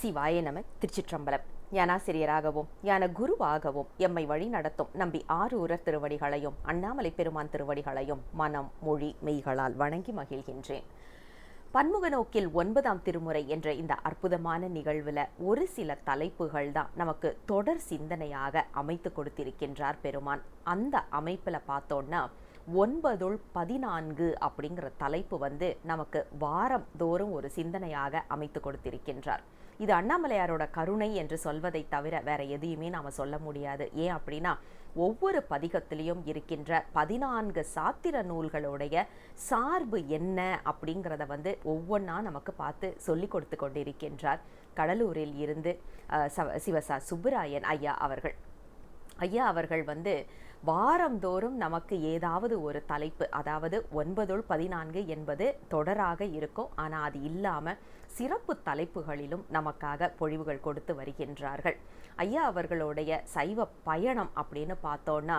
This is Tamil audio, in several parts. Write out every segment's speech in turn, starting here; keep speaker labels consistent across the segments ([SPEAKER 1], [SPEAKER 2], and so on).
[SPEAKER 1] சிவாய நம. திருச்சிற்றம்பலம். ஞானாசிரியராகவும் ஞான குருவாகவும் எம்மை வழி நடத்தும் நம்பி ஆரூரர் திருவடிகளையும் அண்ணாமலை பெருமான் திருவடிகளையும் மனம் மொழி மெய்களால் வணங்கி மகிழ்கின்றேன். பன்முக நோக்கில் 9ஆம் திருமுறை என்ற இந்த அற்புதமான நிகழ்வுல ஒரு சில தலைப்புகள் தான் நமக்கு தொடர் சிந்தனையாக அமைத்து கொடுத்திருக்கின்றார் பெருமான். அந்த அமைப்புல பார்த்தோம்னா 9-14 அப்படிங்கிற தலைப்பு நமக்கு வாரம் தோறும் ஒரு சிந்தனையாக அமைத்து கொடுத்திருக்கின்றார். இது அண்ணாமலையாரோட கருணை என்று சொல்வதை தவிர வேற எதையுமே நாம சொல்ல முடியாது. ஏன் அப்படின்னா ஒவ்வொரு பதிகத்திலையும் இருக்கின்ற 14 சாத்திர நூல்களுடைய சார்பு என்ன அப்படிங்கிறத ஒவ்வொன்றா நமக்கு பார்த்து சொல்லி கொடுத்து கொண்டிருக்கின்றார். கடலூரில் இருந்து சிவசா சுப்புராயன் ஐயா அவர்கள் வாரந்தோறும் நமக்கு ஏதாவது ஒரு தலைப்பு, அதாவது 9-14 என்பது தொடராக இருக்கும். ஆனால் அது இல்லாமல் சிறப்பு தலைப்புகளிலும் நமக்காக பொழிவுகள் கொடுத்து வருகின்றார்கள். ஐயா அவர்களுடைய சைவ பயணம் அப்படின்னு பார்த்தோன்னா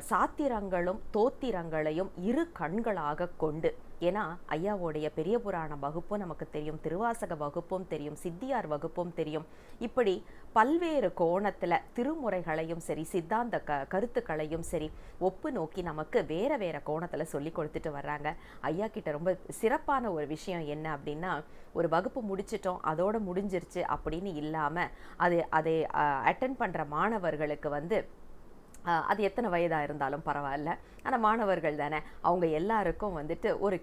[SPEAKER 1] சாத்திரங்களும் தோத்திரங்களையும் இரு கண்களாக கொண்டு, ஏன்னா ஐயாவோடைய பெரிய புராண வகுப்பும் நமக்கு தெரியும், திருவாசக வகுப்பும் தெரியும், சித்தியார் வகுப்பும் தெரியும். இப்படி பல்வேறு கோணத்தில் திருமுறைகளையும் சரி சித்தாந்த கருத்துக்களையும் சரி ஒப்பு நோக்கி நமக்கு வேற வேற கோணத்தில் சொல்லி கொடுத்துட்டு வர்றாங்க. ஐயா கிட்ட ரொம்ப சிறப்பான ஒரு விஷயம் என்ன அப்படின்னா, ஒரு வகுப்பு முடிச்சிட்டோம் அதோட முடிஞ்சிருச்சு அப்படின்னு இல்லாமல் அதை அட்டென்ட் பண்ணுற மாணவர்களுக்கு அது எத்தனை வயதாக இருந்தாலும் பரவாயில்ல, ஆனால் மாணவர்கள் தானே, அவங்க எல்லாருக்கும் ஒரு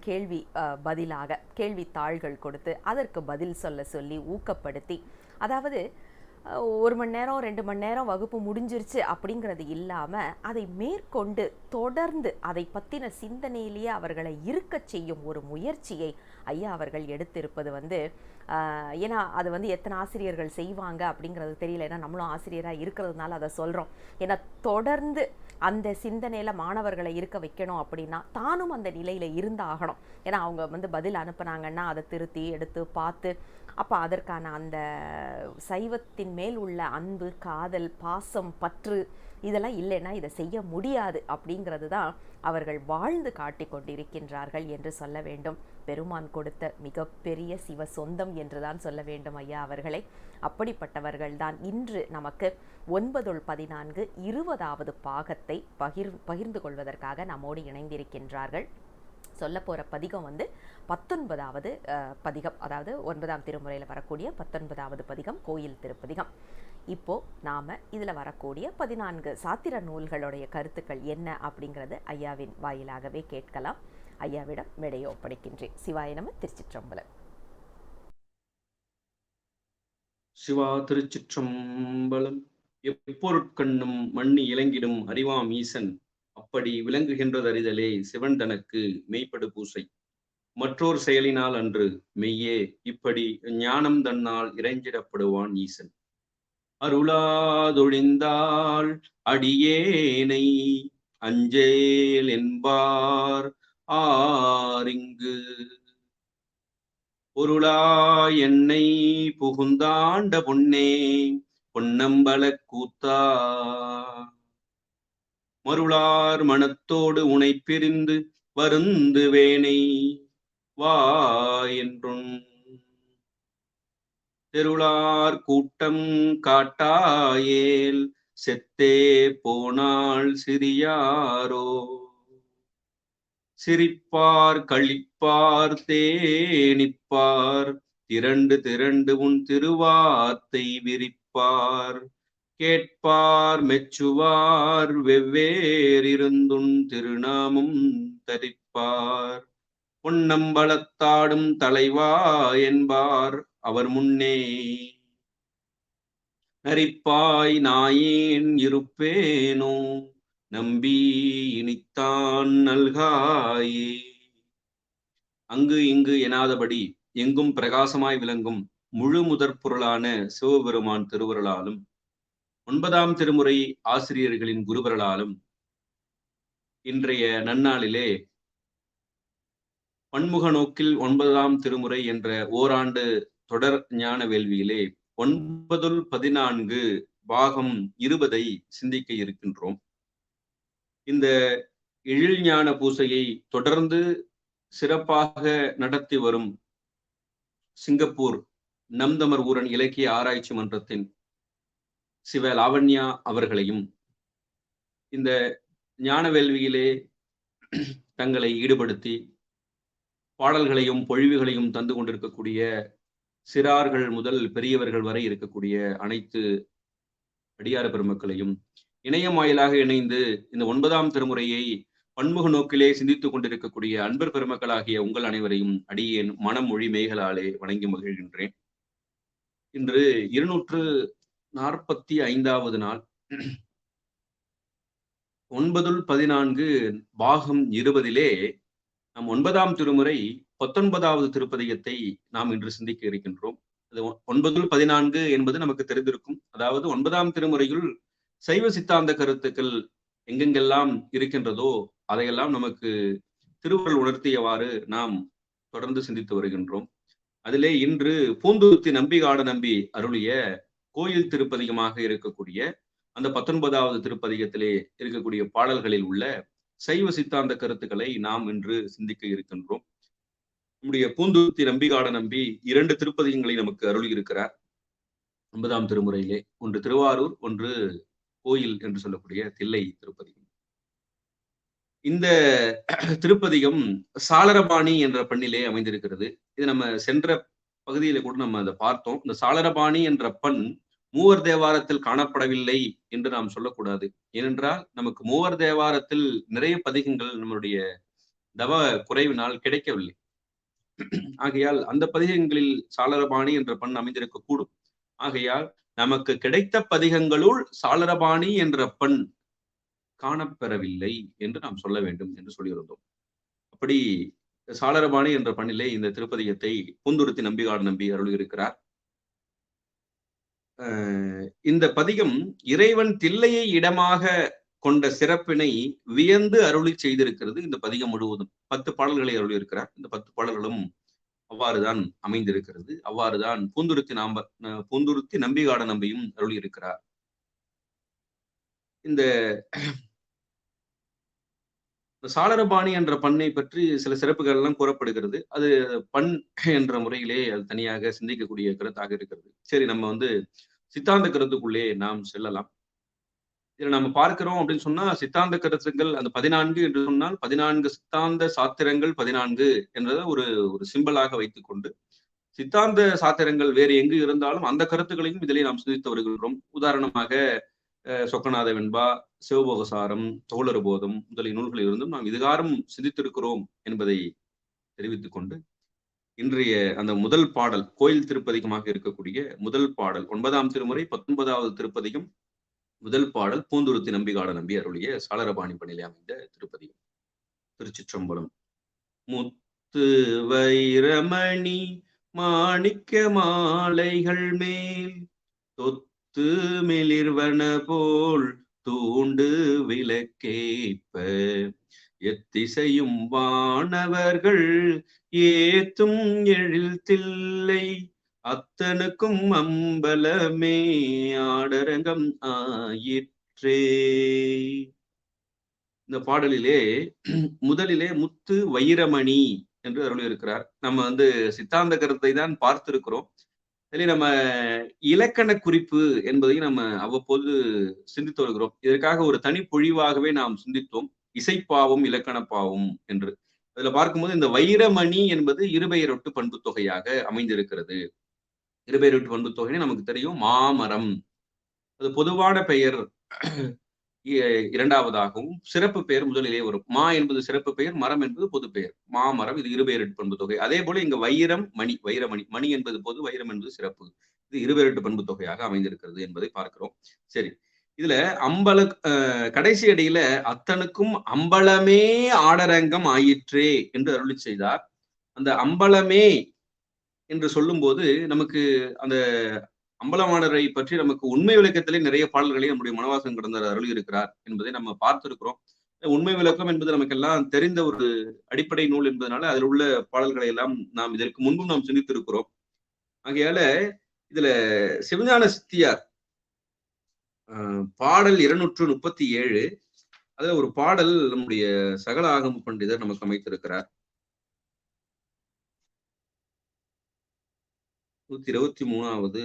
[SPEAKER 1] பதிலாக கேள்வித்தாள்கள் கொடுத்து அதற்கு பதில் சொல்லி ஊக்கப்படுத்தி, அதாவது 1 மணி நேரம் 2 மணி நேரம் வகுப்பு முடிஞ்சிருச்சு அப்படிங்கிறது இல்லாமல் அதை மேற்கொண்டு தொடர்ந்து அதை பற்றின சிந்தனையிலேயே அவர்களை இருக்க செய்யும் ஒரு முயற்சியை ஐயா அவர்கள் எடுத்திருப்பது ஏன்னா அது எத்தனை ஆசிரியர்கள் செய்வாங்க அப்படிங்கிறது தெரியல. ஏன்னா நம்மளும் ஆசிரியராக இருக்கிறதுனால அதை சொல்கிறோம். ஏன்னா தொடர்ந்து அந்த சிந்தனையில் மாணவர்களை இருக்க வைக்கணும் அப்படின்னா தானும் அந்த நிலையில் இருந்தாகணும். ஏன்னா அவங்க பதில் அனுப்புனாங்கன்னா அதை திருத்தி எடுத்து பார்த்து, அப்போ அதற்கான அந்த சைவத்தின் மேல் உள்ள அன்பு, காதல், பாசம், பற்று இதெல்லாம் இல்லைன்னா இதை செய்ய முடியாது அப்படிங்கிறது தான் அவர்கள் வாழ்ந்து காட்டி கொண்டிருக்கின்றார்கள் என்று சொல்ல வேண்டும். பெருமான் கொடுத்த மிகப்பெரிய சிவ சொந்தம் என்றுதான் சொல்ல வேண்டும் ஐயா அவர்களை. அப்படிப்பட்டவர்கள்தான் இன்று நமக்கு 9-14 20வது பாகத்தை பகிர்ந்து கொள்வதற்காக நம்மோடு இணைந்திருக்கின்றார்கள். சொல்ல போகிற பதிகம் 19வது பதிகம், அதாவது 9ஆம் திருமுறையில் வரக்கூடிய 19வது பதிகம் கோயில் திருப்பதிகம். இப்போ நாம இதில் வரக்கூடிய 14 சாத்திர நூல்களுடைய கருத்துக்கள் என்ன அப்படிங்கிறது ஐயாவின் வாயிலாகவே கேட்கலாம். ஐயாவிடம் மேடையை ஒப்படைக்கின்றேன். சிவாய நம. திருச்சிற்றம்பலம்.
[SPEAKER 2] சிவா திருச்சிற்றம்பலம். எப்பொருட்கண்ணும் மண்ணி இலங்கிடும் அறிவாம் ஈசன் அப்படி விளங்குகின்றதறிதலே சிவன் தனக்கு மெய்ப்படு பூசை. மற்றோர் செயலினால் அன்று மெய்யே இப்படி ஞானம் தன்னால் இறைஞ்சிடப்படுவான் ஈசன். அருளாதொழிந்தாள் அடியேனை அஞ்சேல் என்பார் ஆரிங்கு பொருளாய் என்னை புகுந்தாண்ட பொன்னே பொன்னம்பல கூத்தா மருளார் மனத்தோடு உனை பிரிந்து வருந்து வேனை வா என்றும் தெருளார் கூட்டம் காட்டாயேல் செத்தே போனாள் சிறியாரோ சிரிப்பார் கழிப்பார் தேனிப்பார் திரண்டு திரண்டு உன் திருவாத்தை விரிப்பார் கேட்பார் மெச்சுவார் வெவ்வேறிருந்துன் திருநாமம் தரிப்பார் பொன்னம்பலத்தாடும் தலைவா என்பார் அவர் முன்னே நரிப்பாய் நாயேன் இருப்பேனோ நம்பி இனித்தான் நல்காயே. அங்கு இங்கு எனாதபடி எங்கும் பிரகாசமாய் விளங்கும் முழு முதற் பொருளான சிவபெருமான் திருவருளாலும் 9ஆம் திருமுறை ஆசிரியர்களின் குருவருளாலும் இன்றைய நன்னாளிலே பன்முக நோக்கில் 9ஆம் திருமுறை என்ற ஓராண்டு தொடர் ஞான வேள்வியிலே 9-14 பாகம் 20ஐ சிந்திக்க இருக்கின்றோம். இந்த எழில் ஞான பூசையை தொடர்ந்து சிறப்பாக நடத்தி வரும் சிங்கப்பூர் நம்தமர் ஊரன் இலக்கிய ஆராய்ச்சி மன்றத்தின் சிவ லாவண்யா அவர்களையும், இந்த ஞான வேள்வியிலே தங்களை ஈடுபடுத்தி பாடல்களையும் பொழிவுகளையும் தந்து கொண்டிருக்கக்கூடிய சிறார்கள் முதல் பெரியவர்கள் வரை இருக்கக்கூடிய அனைத்து அடியார பெருமக்களையும், இணையம் வாயிலாக இணைந்து இந்த 9ஆம் திருமுறையை பன்முக நோக்கிலே சிந்தித்துக் கொண்டிருக்கக்கூடிய அன்பர் பெருமக்களாகிய உங்கள் அனைவரையும் அடியேன் மனம் மொழி மேகலாலே வணங்கி மகிழ்கின்றேன். இன்று 245வது நாள், 9-14 பாகம் 20லே நம் 9ஆம் திருமுறை 19வது திருப்பதிகத்தை நாம் இன்று சிந்திக்க இருக்கின்றோம். அது 9-14 என்பது நமக்கு தெரிந்திருக்கும். அதாவது 9ஆம் திருமுறையில் சைவ சித்தாந்த கருத்துக்கள் எங்கெங்கெல்லாம் இருக்கின்றதோ அதையெல்லாம் நமக்கு திருவருள் உணர்த்தியவாறு நாம் தொடர்ந்து சிந்தித்து வருகின்றோம். அதிலே இன்று பூந்துருத்தி நம்பிகாட நம்பி அருளிய கோயில் திருப்பதிகமாக இருக்கக்கூடிய அந்த 19வது திருப்பதிகத்திலே இருக்கக்கூடிய பாடல்களில் உள்ள சைவ சித்தாந்த கருத்துக்களை நாம் இன்று சிந்திக்க இருக்கின்றோம். நம்முடைய பூந்துருத்தி நம்பிகாட நம்பி 2 திருப்பதிகங்களை நமக்கு அருளி இருக்கிறார் 9ஆம் திருமுறையிலே. ஒன்று திருவாரூர், ஒன்று கோயில் என்று சொல்லக்கூடிய தில்லை திருப்பதிகம். இந்த திருப்பதிகம் சாளரபாணி என்ற பண்ணிலே அமைந்திருக்கிறது. இது நம்ம சென்ற பகுதியில கூட நம்ம அதை பார்த்தோம். இந்த சாளரபாணி என்ற பண் மூவர் தேவாரத்தில் காணப்படவில்லை என்று நாம் சொல்லக்கூடாது. ஏனென்றால் நமக்கு மூவர் தேவாரத்தில் நிறைய பதிகங்கள் நம்மளுடைய தவ குறைவினால் கிடைக்கவில்லை. ஆகையால் அந்த பதிகங்களில் சாளரபாணி என்ற பண் அமைந்திருக்க கூடும். ஆகையால் நமக்கு கிடைத்த பதிகங்களுள் சாளரபாணி என்ற பண் காணப்பெறவில்லை என்று நாம் சொல்ல வேண்டும் என்று சொல்லியிருந்தோம். அப்படி சாளரபாணி என்ற பண்ணிலே இந்த திருப்பதிகத்தை பூந்துருத்தி நம்பிகாட நம்பி அருளியிருக்கிறார். இந்த பதிகம் இறைவன் தில்லையை இடமாக கொண்ட சிறப்பினை வியந்து அருளி செய்திருக்கிறது. இந்த பதிகம் முழுவதும் 10 பாடல்களை அருளியிருக்கிறார். இந்த 10 பாடல்களும் அவ்வாறுதான் அமைந்திருக்கிறது. அவ்வாறுதான் பூந்துருத்தி நம்பிகாட நம்பியும் அருளியிருக்கிறார். இந்த சாளரபாணி என்ற பண்ணை பற்றி சில சிறப்புகள் எல்லாம் கூறப்படுகிறது. அது பண் என்ற முறையிலே அது தனியாக சிந்திக்கக்கூடிய கருத்தாக இருக்கிறது. சரி, நம்ம சித்தாந்த கருத்துக்குள்ளே நாம் செல்லலாம். இதில் நம்ம பார்க்கிறோம் அப்படின்னு சொன்னா, சித்தாந்த கருத்துக்கள் அந்த 14 என்று சொன்னால் 14 சித்தாந்த சாத்திரங்கள் 14 என்றதை ஒரு சிம்பலாக வைத்துக்கொண்டு, சித்தாந்த சாத்திரங்கள் வேறு எங்கு இருந்தாலும் அந்த கருத்துக்களையும் இதிலே நாம் சிந்தித்து வருகின்றோம். உதாரணமாக சொக்கநாத வெண்பா, சிவபோகசாரம், தோழர் போதம் முதலிய நூல்களில் இருந்தும் நாம் இதுகாரம் சிந்தித்திருக்கிறோம் என்பதை தெரிவித்துக் கொண்டு, இன்றைய அந்த முதல் பாடல் கோயில் திருப்பதிகமாக இருக்கக்கூடிய முதல் பாடல் 9ஆம் திருமுறை 19வது திருப்பதிகம் முதல் பாடல் பூந்துருத்தி நம்பிகாட நம்பி அருளிய சாளரபாணி பண்ணிலே அமைந்த திருப்பதிகம். திருச்சிற்றம்பலம். முத்து வைரமணி மாணிக்க மாலைகள் மேல் தொத்து மிளிர்வன போல் தூண்டு விளக்கேற்ப எத்திசையும் வானவர்கள் ஏத்தும் எழில் தில்லை அத்தனுக்கும் அம்பலமே ஆடரங்கம் ஆயிற்றே. இந்த பாடலிலே முதலிலே முத்து வைரமணி என்று அருளியிருக்கிறார். நம்ம சித்தாந்த கருத்தை தான் பார்த்திருக்கிறோம். அதிலே நம்ம இலக்கண குறிப்பு என்பதையும் நம்ம அவ்வப்போது சிந்தித்து வருகிறோம். இதற்காக ஒரு தனி பொழிவாகவே நாம் சிந்தித்தோம், இசைப்பாவும் இலக்கணப்பாவும் என்று. அதுல பார்க்கும்போது இந்த வைரமணி என்பது இருபெயரொட்டு பண்பு தொகையாக அமைந்திருக்கிறது. இருபெயரொட்டு பண்பு தொகை நமக்கு தெரியும், மாமரம். அது பொதுவான பெயர் இரண்டாவதாகவும் சிறப்பு பெயர் முதலிலே வரும். மா என்பது சிறப்பு பெயர், மரம் என்பது பொது பெயர். மாமரம், இது இருபெயரொட்டு பண்பு தொகை. அதே போல இங்க வைரம் மணி, வைரமணி, மணி என்பது பொது, வைரம் என்பது சிறப்பு. இது இருபெயரொட்டு பண்பு தொகையாக அமைந்திருக்கிறது என்பதை பார்க்கிறோம். சரி, இதுல கடைசி அடியில அத்தனுக்கும் அம்பலமே ஆடரங்கம் ஆயிற்றே என்று அருளி செய்தார். அந்த அம்பலமே என்று சொல்லும் போது நமக்கு அந்த அம்பலமானரை பற்றி நமக்கு உண்மை விளக்கத்திலே நிறைய பாடல்களை நம்முடைய மனவாசம் கடந்தர் அருளி இருக்கிறார் என்பதை நம்ம பார்த்திருக்கிறோம். உண்மை விளக்கம் என்பது நமக்கு எல்லாம் தெரிந்த ஒரு அடிப்படை நூல் என்பதனால அதில் உள்ள பாடல்களை எல்லாம் நாம் இதற்கு முன்பும் நாம் சிந்தித்திருக்கிறோம். ஆகையால இதுல சிவஞான சித்தியார் பாடல் 237 அதுல ஒரு பாடல் நம்முடைய சகல ஆகம பண்டிதர் நமக்கு அமைத்திருக்கிறார். 123வது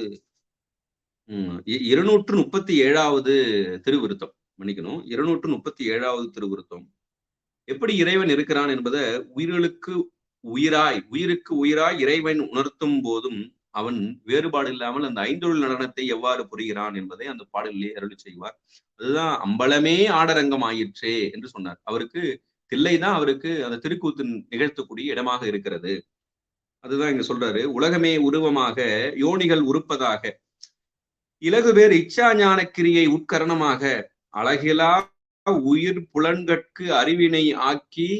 [SPEAKER 2] 237வது திருவிருத்தம், மன்னிக்கணும், 237வது திருவிருத்தம். எப்படி இறைவன் இருக்கிறான் என்பதை உயிர்களுக்கு உயிருக்கு உயிராய் இறைவன் உணர்த்தும் போதும் அவன் வேறுபாடு இல்லாமல் அந்த ஐந்தொழில் நடனத்தை எவ்வாறு புரிகிறான் என்பதை அந்த பாடலிலே அருளி செய்வார். அதுதான் அம்பலமே ஆடரங்கம் ஆயிற்றே என்று சொன்னார். அவருக்கு தில்லைதான் அவருக்கு அந்த திருக்கூத்து நிகழ்த்தக்கூடிய இடமாக இருக்கிறது. அதுதான் இங்க சொல்றாரு. உலகமே உருவமாக யோனிகள் உருப்பதாக இலகு பேர் இச்சா ஞான கிரியை உட்கரணமாக அழகிலா உயிர் புலன்கட்கு அறிவினை ஆக்கி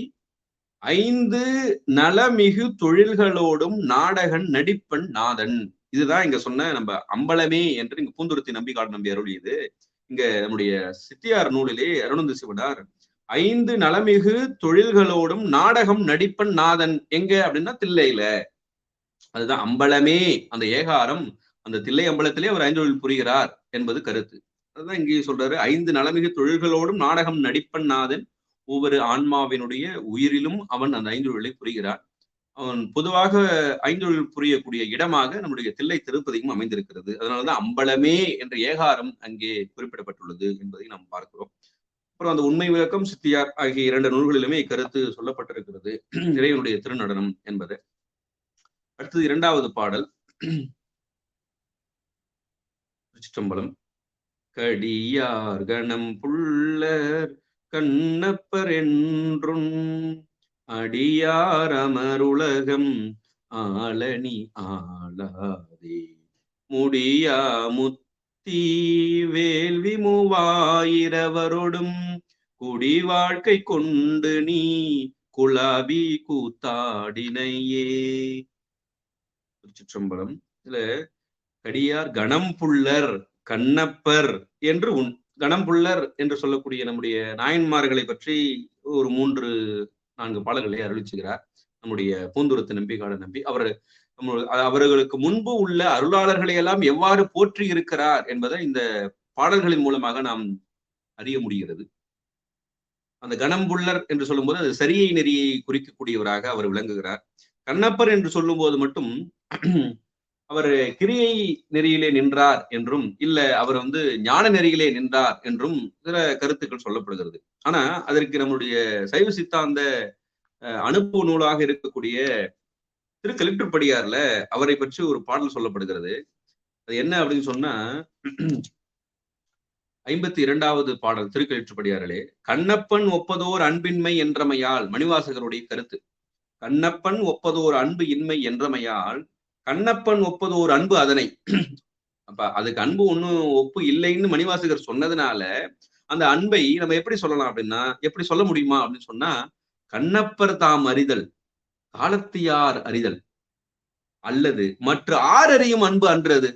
[SPEAKER 2] 5 நலமிகு தொழில்களோடும் நாடகன் நடிப்பன் நாதன். இதுதான் இங்க சொன்ன நம்ம அம்பலமே என்று இங்க பூந்துருத்தி நம்பிக்காடு நம்பி அருளியது. இங்க நம்முடைய சித்தியார் நூலிலே அருணந்த சிவனார் 5 நலமிகு தொழில்களோடும் நாடகம் நடிப்பன் நாதன் எங்க அப்படின்னா தில்லையில. அதுதான் அம்பலமே, அந்த ஏகாரம் அந்த தில்லை அம்பலத்திலே அவர் ஐந்தொழில் புரிகிறார் என்பது கருத்து. அதுதான் இங்கே சொல்றாரு. 5 நலமிகு தொழில்களோடும் நாடகம் நடிப்பன் நாதன், ஒவ்வொரு ஆன்மாவினுடைய உயிரிலும் அவன் அந்த ஐந்தொழிலை புரிகிறான். அவன் பொதுவாக ஐந்தொழில் புரியக்கூடிய இடமாக நம்முடைய தில்லை திருப்பதியும் அமைந்திருக்கிறது. அதனாலதான் அம்பலமே என்ற ஏகாரம் அங்கே குறிப்பிடப்பட்டுள்ளது என்பதை நாம் பார்க்கிறோம். அப்புறம் அந்த உண்மை விளக்கம், சித்தியார் ஆகிய 2 நூல்களிலுமே இக்கருத்து சொல்லப்பட்டிருக்கிறது, இறைவனுடைய திருநடனம் என்பது. அடுத்தது 2வது பாடல். திருச்சிற்றம்பலம். கடியார் கணம் புள்ளர் கண்ணப்பர் என்றும் அடியார் அமருலகம் ஆளணி ஆளாதே முடியா முத்தி வேள்வி 3000வரோடும் குடி வாழ்க்கை கொண்டு நீ குலாபி கூத்தாடினையே. திருச்சிற்றம்பலம். இதுல கடியார் கணம் புள்ளர் கண்ணப்பர் என்று கணம்புள்ளர் என்று சொல்லக்கூடிய நம்முடைய நாயன்மார்களை பற்றி ஒரு 3-4 பாடல்களை அருளிச்சுகிறார் நம்முடைய பூந்துருத்து நம்பிக்காடு நம்பி. அவர்களுக்கு முன்பு உள்ள அருளாளர்களை எல்லாம் எவ்வாறு போற்றி இருக்கிறார் என்பதை இந்த பாடல்களின் மூலமாக நாம் அறிய முடிகிறது. அந்த கணம்புள்ளர் என்று சொல்லும்போது அது சரியை நெறியை குறிக்கக்கூடியவராக அவர் விளங்குகிறார். கண்ணப்பர் என்று சொல்லும் போது மட்டும் அவர் கிரியை நெறியிலே நின்றார் என்றும், இல்ல அவர் ஞான நெறியிலே நின்றார் என்றும் சில கருத்துக்கள் சொல்லப்படுகிறது. ஆனா அதற்கு நம்முடைய சைவ சித்தாந்த அனுபவ நூலாக இருக்கக்கூடிய திருக்கலிற்றுப்படியார்ல அவரை பற்றி ஒரு பாடல் சொல்லப்படுகிறது. அது என்ன அப்படின்னு சொன்னா, 52வது பாடல் திருக்கலிற்றுப்படியாரிலே, கண்ணப்பன் ஒப்பதோர் அன்பின்மை என்றமையால், மணிவாசகருடைய கருத்து, கண்ணப்பன் ஒப்பதோர் அன்பு இன்மை என்றமையால் கண்ணப்பன் ஒப்பதோர் அன்பு அதனை, அப்ப அதுக்கு அன்பு ஒண்ணும் ஒப்பு இல்லைன்னு மணிவாசகர் சொன்னதுனால அந்த அன்பை நம்ம எப்படி சொல்லலாம் அப்படின்னா, எப்படி சொல்ல முடியுமா அப்படின்னு சொன்னா, கண்ணப்பர் தாம் அறிதல் காலத்தியார் அறிதல் அல்லது மற்ற ஆறறியும் அன்பு அன்றது.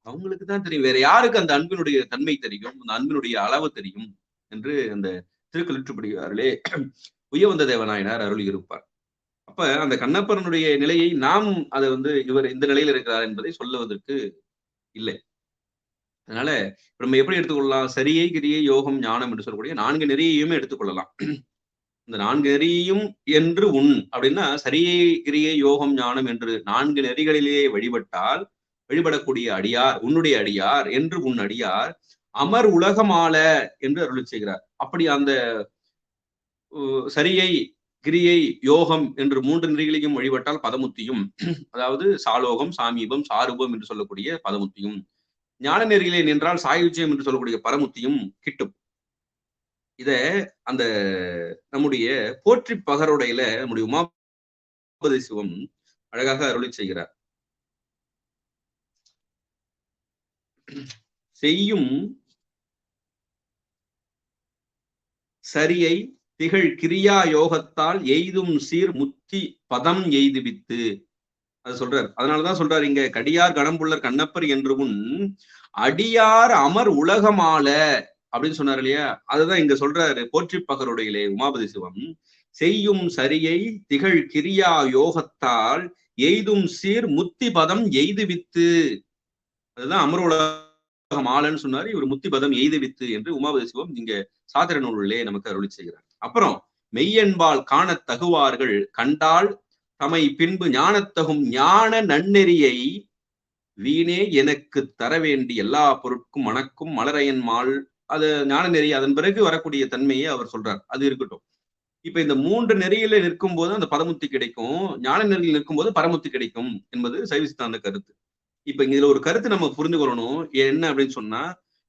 [SPEAKER 2] அவங்களுக்கு தான் தெரியும், வேற யாருக்கு அந்த அன்பினுடைய தன்மை தெரியும், அந்த அன்பினுடைய அளவு தெரியும் என்று அந்த திருக்கலிற்றுப்படியாரிலே உய்யவந்த தேவநாயனார் அருளி இருப்பார். அப்ப அந்த கண்ணப்பரனுடைய நிலையை நாம் அதை இவர் இந்த நிலையில் இருக்கிறார் என்பதை சொல்லுவதற்கு இல்லை. அதனால நம்ம எப்படி எடுத்துக்கொள்ளலாம், சரியை கிரியை யோகம் ஞானம் என்று சொல்லக்கூடிய 4 நெறியையுமே எடுத்துக்கொள்ளலாம். இந்த 4 நெறியும் என்று அப்படின்னா, சரியை கிரியை யோகம் ஞானம் என்று 4 நெறிகளிலேயே வழிபடக்கூடிய அடியார் உன்னுடைய அடியார் என்று அடியார் அமர் உலகமால என்று அருளி செய்கிறார். அப்படி அந்த சரியை கிரியை யோகம் என்று 3 நெறிகளையும் வழிபட்டால் பதமுத்தியும், அதாவது சாலோகம் சாமீபம் சாரூபம் என்று சொல்லக்கூடிய பதமுத்தியும், ஞான நெறியிலே நின்றால் சாயுஜ்யம் என்று சொல்லக்கூடிய பரமுத்தியும் கிட்டும். இத அந்த நம்முடைய போற்றி பகருடையில நம்முடைய உமாபதி சிவம் அழகாக அருளி செய்கிறார். செய்யும் சரியை திகழ் கிரியா யோகத்தால் எய்தும் சீர் முத்தி பதம் எய்துவித்து, அது சொல்றார். அதனாலதான் சொல்றாரு இங்க, கடியார் கணம்புள்ளர் கண்ணப்பர் என்று அடியார் அமர் உலகமால அப்படின்னு சொன்னார் இல்லையா. அதுதான் இங்க சொல்றாரு போற்றி பகருடையிலே உமாபதி சிவம். செய்யும் சரியை திகழ் கிரியா யோகத்தால் எய்தும் சீர் முத்தி பதம் எய்துவித்து, அதுதான் அமர் உலகமாலன்னு சொன்னாரு. இவர் முத்தி பதம் எய்துவித்து என்று உமாபதி சிவம் இங்க சாத்திர நூலிலே நமக்கு அருளி செய்கிறார். அப்புறம் மெய்யன்பால் காண தகுவார்கள் கண்டால் தமை பின்பு ஞானத்தகும் ஞான நன்னெறியை வீணே எனக்கு தர வேண்டி எல்லா பொருட்கும் மணக்கும் மலரையன் மால். அது ஞான நெறி, அதன் பிறகு வரக்கூடிய தன்மையை அவர் சொல்றார். அது இருக்கட்டும். இப்ப இந்த 3 நெறியில நிற்கும் போது அந்த பதமுத்தி கிடைக்கும், ஞான நெறியில் நிற்கும் போது பரமுத்தி கிடைக்கும் என்பது சைவ சித்தாந்த கருத்து. இப்ப இதுல ஒரு கருத்து நம்ம புரிந்து கொள்ளணும். என்ன அப்படின்னு சொன்னா,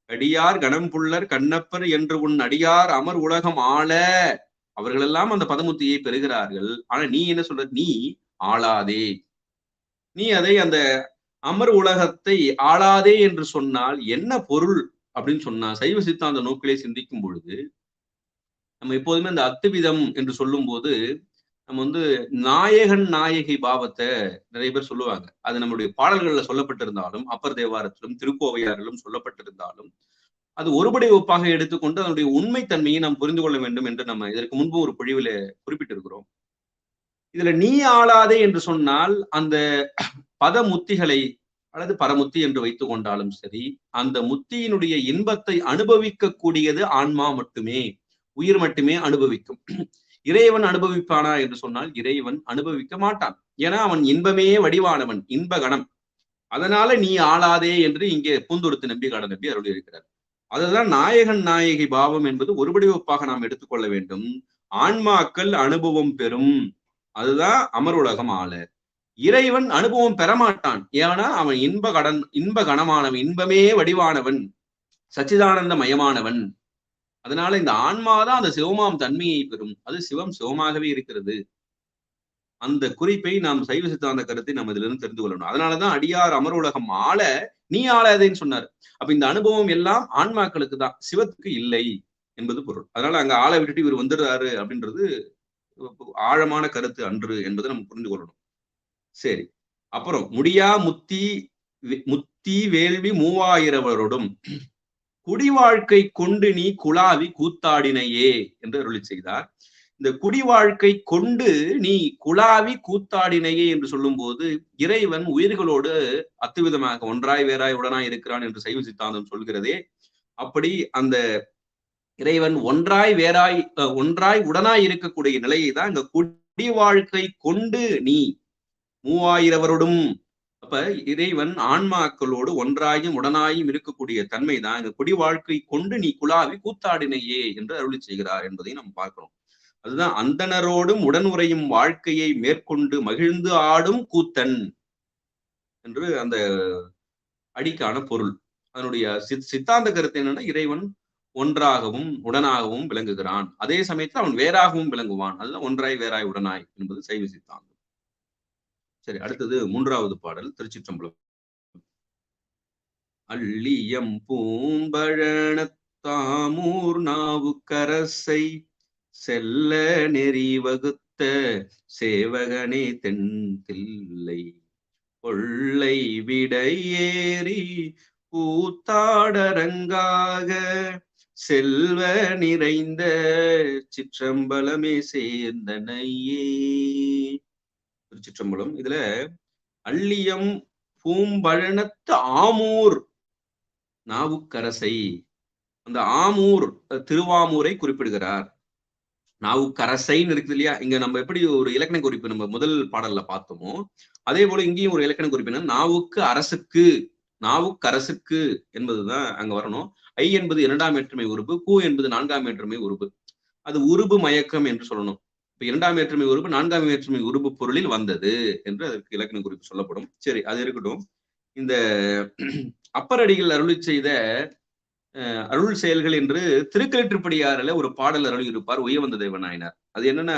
[SPEAKER 2] அடியார் கணம்புள்ளர் கண்ணப்பர் என்று உன் அடியார் அமர் உலகம் ஆள, அவர்களெல்லாம் அந்த பதமுத்தியை பெறுகிறார்கள். ஆனா நீ என்ன சொல்ற? நீ ஆளாதே. நீ அதை அந்த அமர் உலகத்தை ஆளாதே என்று சொன்னால் என்ன பொருள் அப்படின்னு சொன்னா, சைவ சித்தாந்த நோக்கிலே சிந்திக்கும் பொழுது நம்ம எப்போதுமே இந்த அத்துவிதம் என்று சொல்லும் போது நம்ம வந்து நாயகன் நாயகி பாவத்தை நிறைய பேர் சொல்லுவாங்க. அது நம்முடைய பாடல்கள்ல சொல்லப்பட்டிருந்தாலும், அப்பர் தேவாரத்திலும் திருக்கோவையாரிலும் சொல்லப்பட்டிருந்தாலும், அது ஒருபடை ஒப்பாக எடுத்துக்கொண்டு அதனுடைய உண்மைத்தன்மையை நாம் புரிந்து கொள்ள வேண்டும் என்று நம்ம இதற்கு முன்பு ஒரு பொழிவில குறிப்பிட்டிருக்கிறோம். இதுல நீ ஆளாதே என்று சொன்னால் அந்த பதமுத்திகளை அல்லது பரமுத்தி என்று வைத்துக் கொண்டாலும் சரி, அந்த முத்தியினுடைய இன்பத்தை அனுபவிக்க கூடியது ஆன்மா மட்டுமே, உயிர் மட்டுமே அனுபவிக்கும். இறைவன் அனுபவிப்பானா என்று சொன்னால் இறைவன் அனுபவிக்க மாட்டான். ஏன்னா அவன் இன்பமே வடிவானவன், இன்ப கணம். அதனால நீ ஆளாதே என்று இங்கே பூந்துருத்து நம்பி காட நம்பி அருள் இருக்கிறார். அதுதான் நாயகன் நாயகி பாவம் என்பது ஒருபடி ஒப்பாக நாம் எடுத்துக்கொள்ள வேண்டும். ஆன்மாக்கள் அனுபவம் பெறும், அதுதான் அமர் உலகம் ஆள. இறைவன் அனுபவம் பெறமாட்டான். ஏன்னா அவன் இன்ப கணமானவன், இன்பமே வடிவானவன், சச்சிதானந்த மயமானவன். அதனால இந்த ஆன்மாதான் அந்த சிவமாம் தன்மையை பெறும். அது சிவம் சிவமாகவே இருக்கிறது. அந்த குறிப்பை நாம் சைவ சித்தாந்த கருத்தை நம்ம இதுல இருந்து தெரிந்து கொள்ளணும். அதனாலதான் அடியார் அமர் உலகம் ஆள நீ ஆளாதேன்னு சொன்னார். அப்ப இந்த அனுபவம் எல்லாம் ஆன்மாக்களுக்கு தான், சிவத்துக்கு இல்லை என்பது பொருள். அதனால அங்க ஆளை விட்டுட்டு இவர் வந்துடுறாரு அப்படின்றது ஆழமான கருத்து அன்று என்பதை நம்ம புரிந்து கொள்ளணும். சரி, அப்புறம் முடியா முத்தி வேள்வி 3000வரோடும் குடிவாழ்க்கை கொண்டு நீ குழாவி கூத்தாடினையே என்று அருளி செய்தார். இந்த குடிவாழ்க்கை கொண்டு நீ குழாவி கூத்தாடினையே என்று சொல்லும் போது இறைவன் உயிர்களோடு அத்துவிதமாக ஒன்றாய் வேறாய் உடனாய் இருக்கிறான் என்று சைவ சித்தாந்தம் சொல்கிறதே. அப்படி அந்த இறைவன் ஒன்றாய் உடனாய் இருக்கக்கூடிய நிலையை தான் இந்த குடிவாழ்க்கை கொண்டு நீ 3000வரோடும். அப்ப இறைவன் ஆன்மாக்களோடு ஒன்றாயும் உடனாயும் இருக்கக்கூடிய தன்மை தான் இந்த குடி வாழ்க்கை கொண்டு நீ குழாவி கூத்தாடினையே என்று அருளி செய்கிறார் என்பதை நம்ம பார்க்கிறோம். அதுதான் அந்தணரோடும் உடனுறையும் வாழ்க்கையை மேற்கொண்டு மகிழ்ந்து ஆடும் கூத்தன் என்று அந்த அடிக்கான பொருள். அதனுடைய சித்தாந்த கருத்து என்னன்னா, இறைவன் ஒன்றாகவும் உடனாகவும் விளங்குகிறான், அதே சமயத்தில் அவன் வேறாகவும் விளங்குவான். அதுதான் ஒன்றாய் வேறாய் உடனாய் என்பது சைவ சித்தாந்தம். சரி, அடுத்தது 3வது பாடல். திருச்சிற்றம்பலம். அள்ளியம் பூம்பழனத்தாமூர் நாவுக்கரசை செல்ல நெறி வகுத்த சேவகனே தென்தில்லை கொள்ளை விடையேறி கூத்தாடரங்காக செல்வ நிறைந்த சிற்றம்பலமே சேர்ந்தனையே. திருச்சிற்றம்பலம். இதுல அள்ளியம் பூம்பழனத்து ஆமூர் நாவுக்கரசை, அந்த ஆமூர் திருவாமூரை குறிப்பிடுகிறார். நாவுக்கரசைன்னு இருக்குது இல்லையா? இங்க நம்ம எப்படி ஒரு இலக்கண குறிப்பு நம்ம முதல் பாடல்ல பார்த்தோமோ அதே போல இங்கேயும் ஒரு இலக்கண குறிப்பு, நாவுக்கு அரசுக்கு, நாவுக்கரசுக்கு என்பதுதான் அங்க வரணும். ஐ என்பது 2ஆம் வேற்றுமை உருபு, கூ என்பது 4ஆம் வேற்றுமை உருபு. அது உருபு மயக்கம் என்று சொல்லணும். இப்ப 2ஆம் வேற்றுமை உருபு 4ஆம் வேற்றுமை உருபு பொருளில் வந்தது என்று அதற்கு இலக்கண குறிப்பு சொல்லப்படும். சரி, அது இருக்கட்டும். இந்த அப்பரடிகள் அருளி செய்த அருள் செயல்கள் என்று திருக்கலிற்றுப்படியாரில் ஒரு பாடல் அருளி இருப்பார் உயவந்த தேவநாயனார். அது என்னன்னா,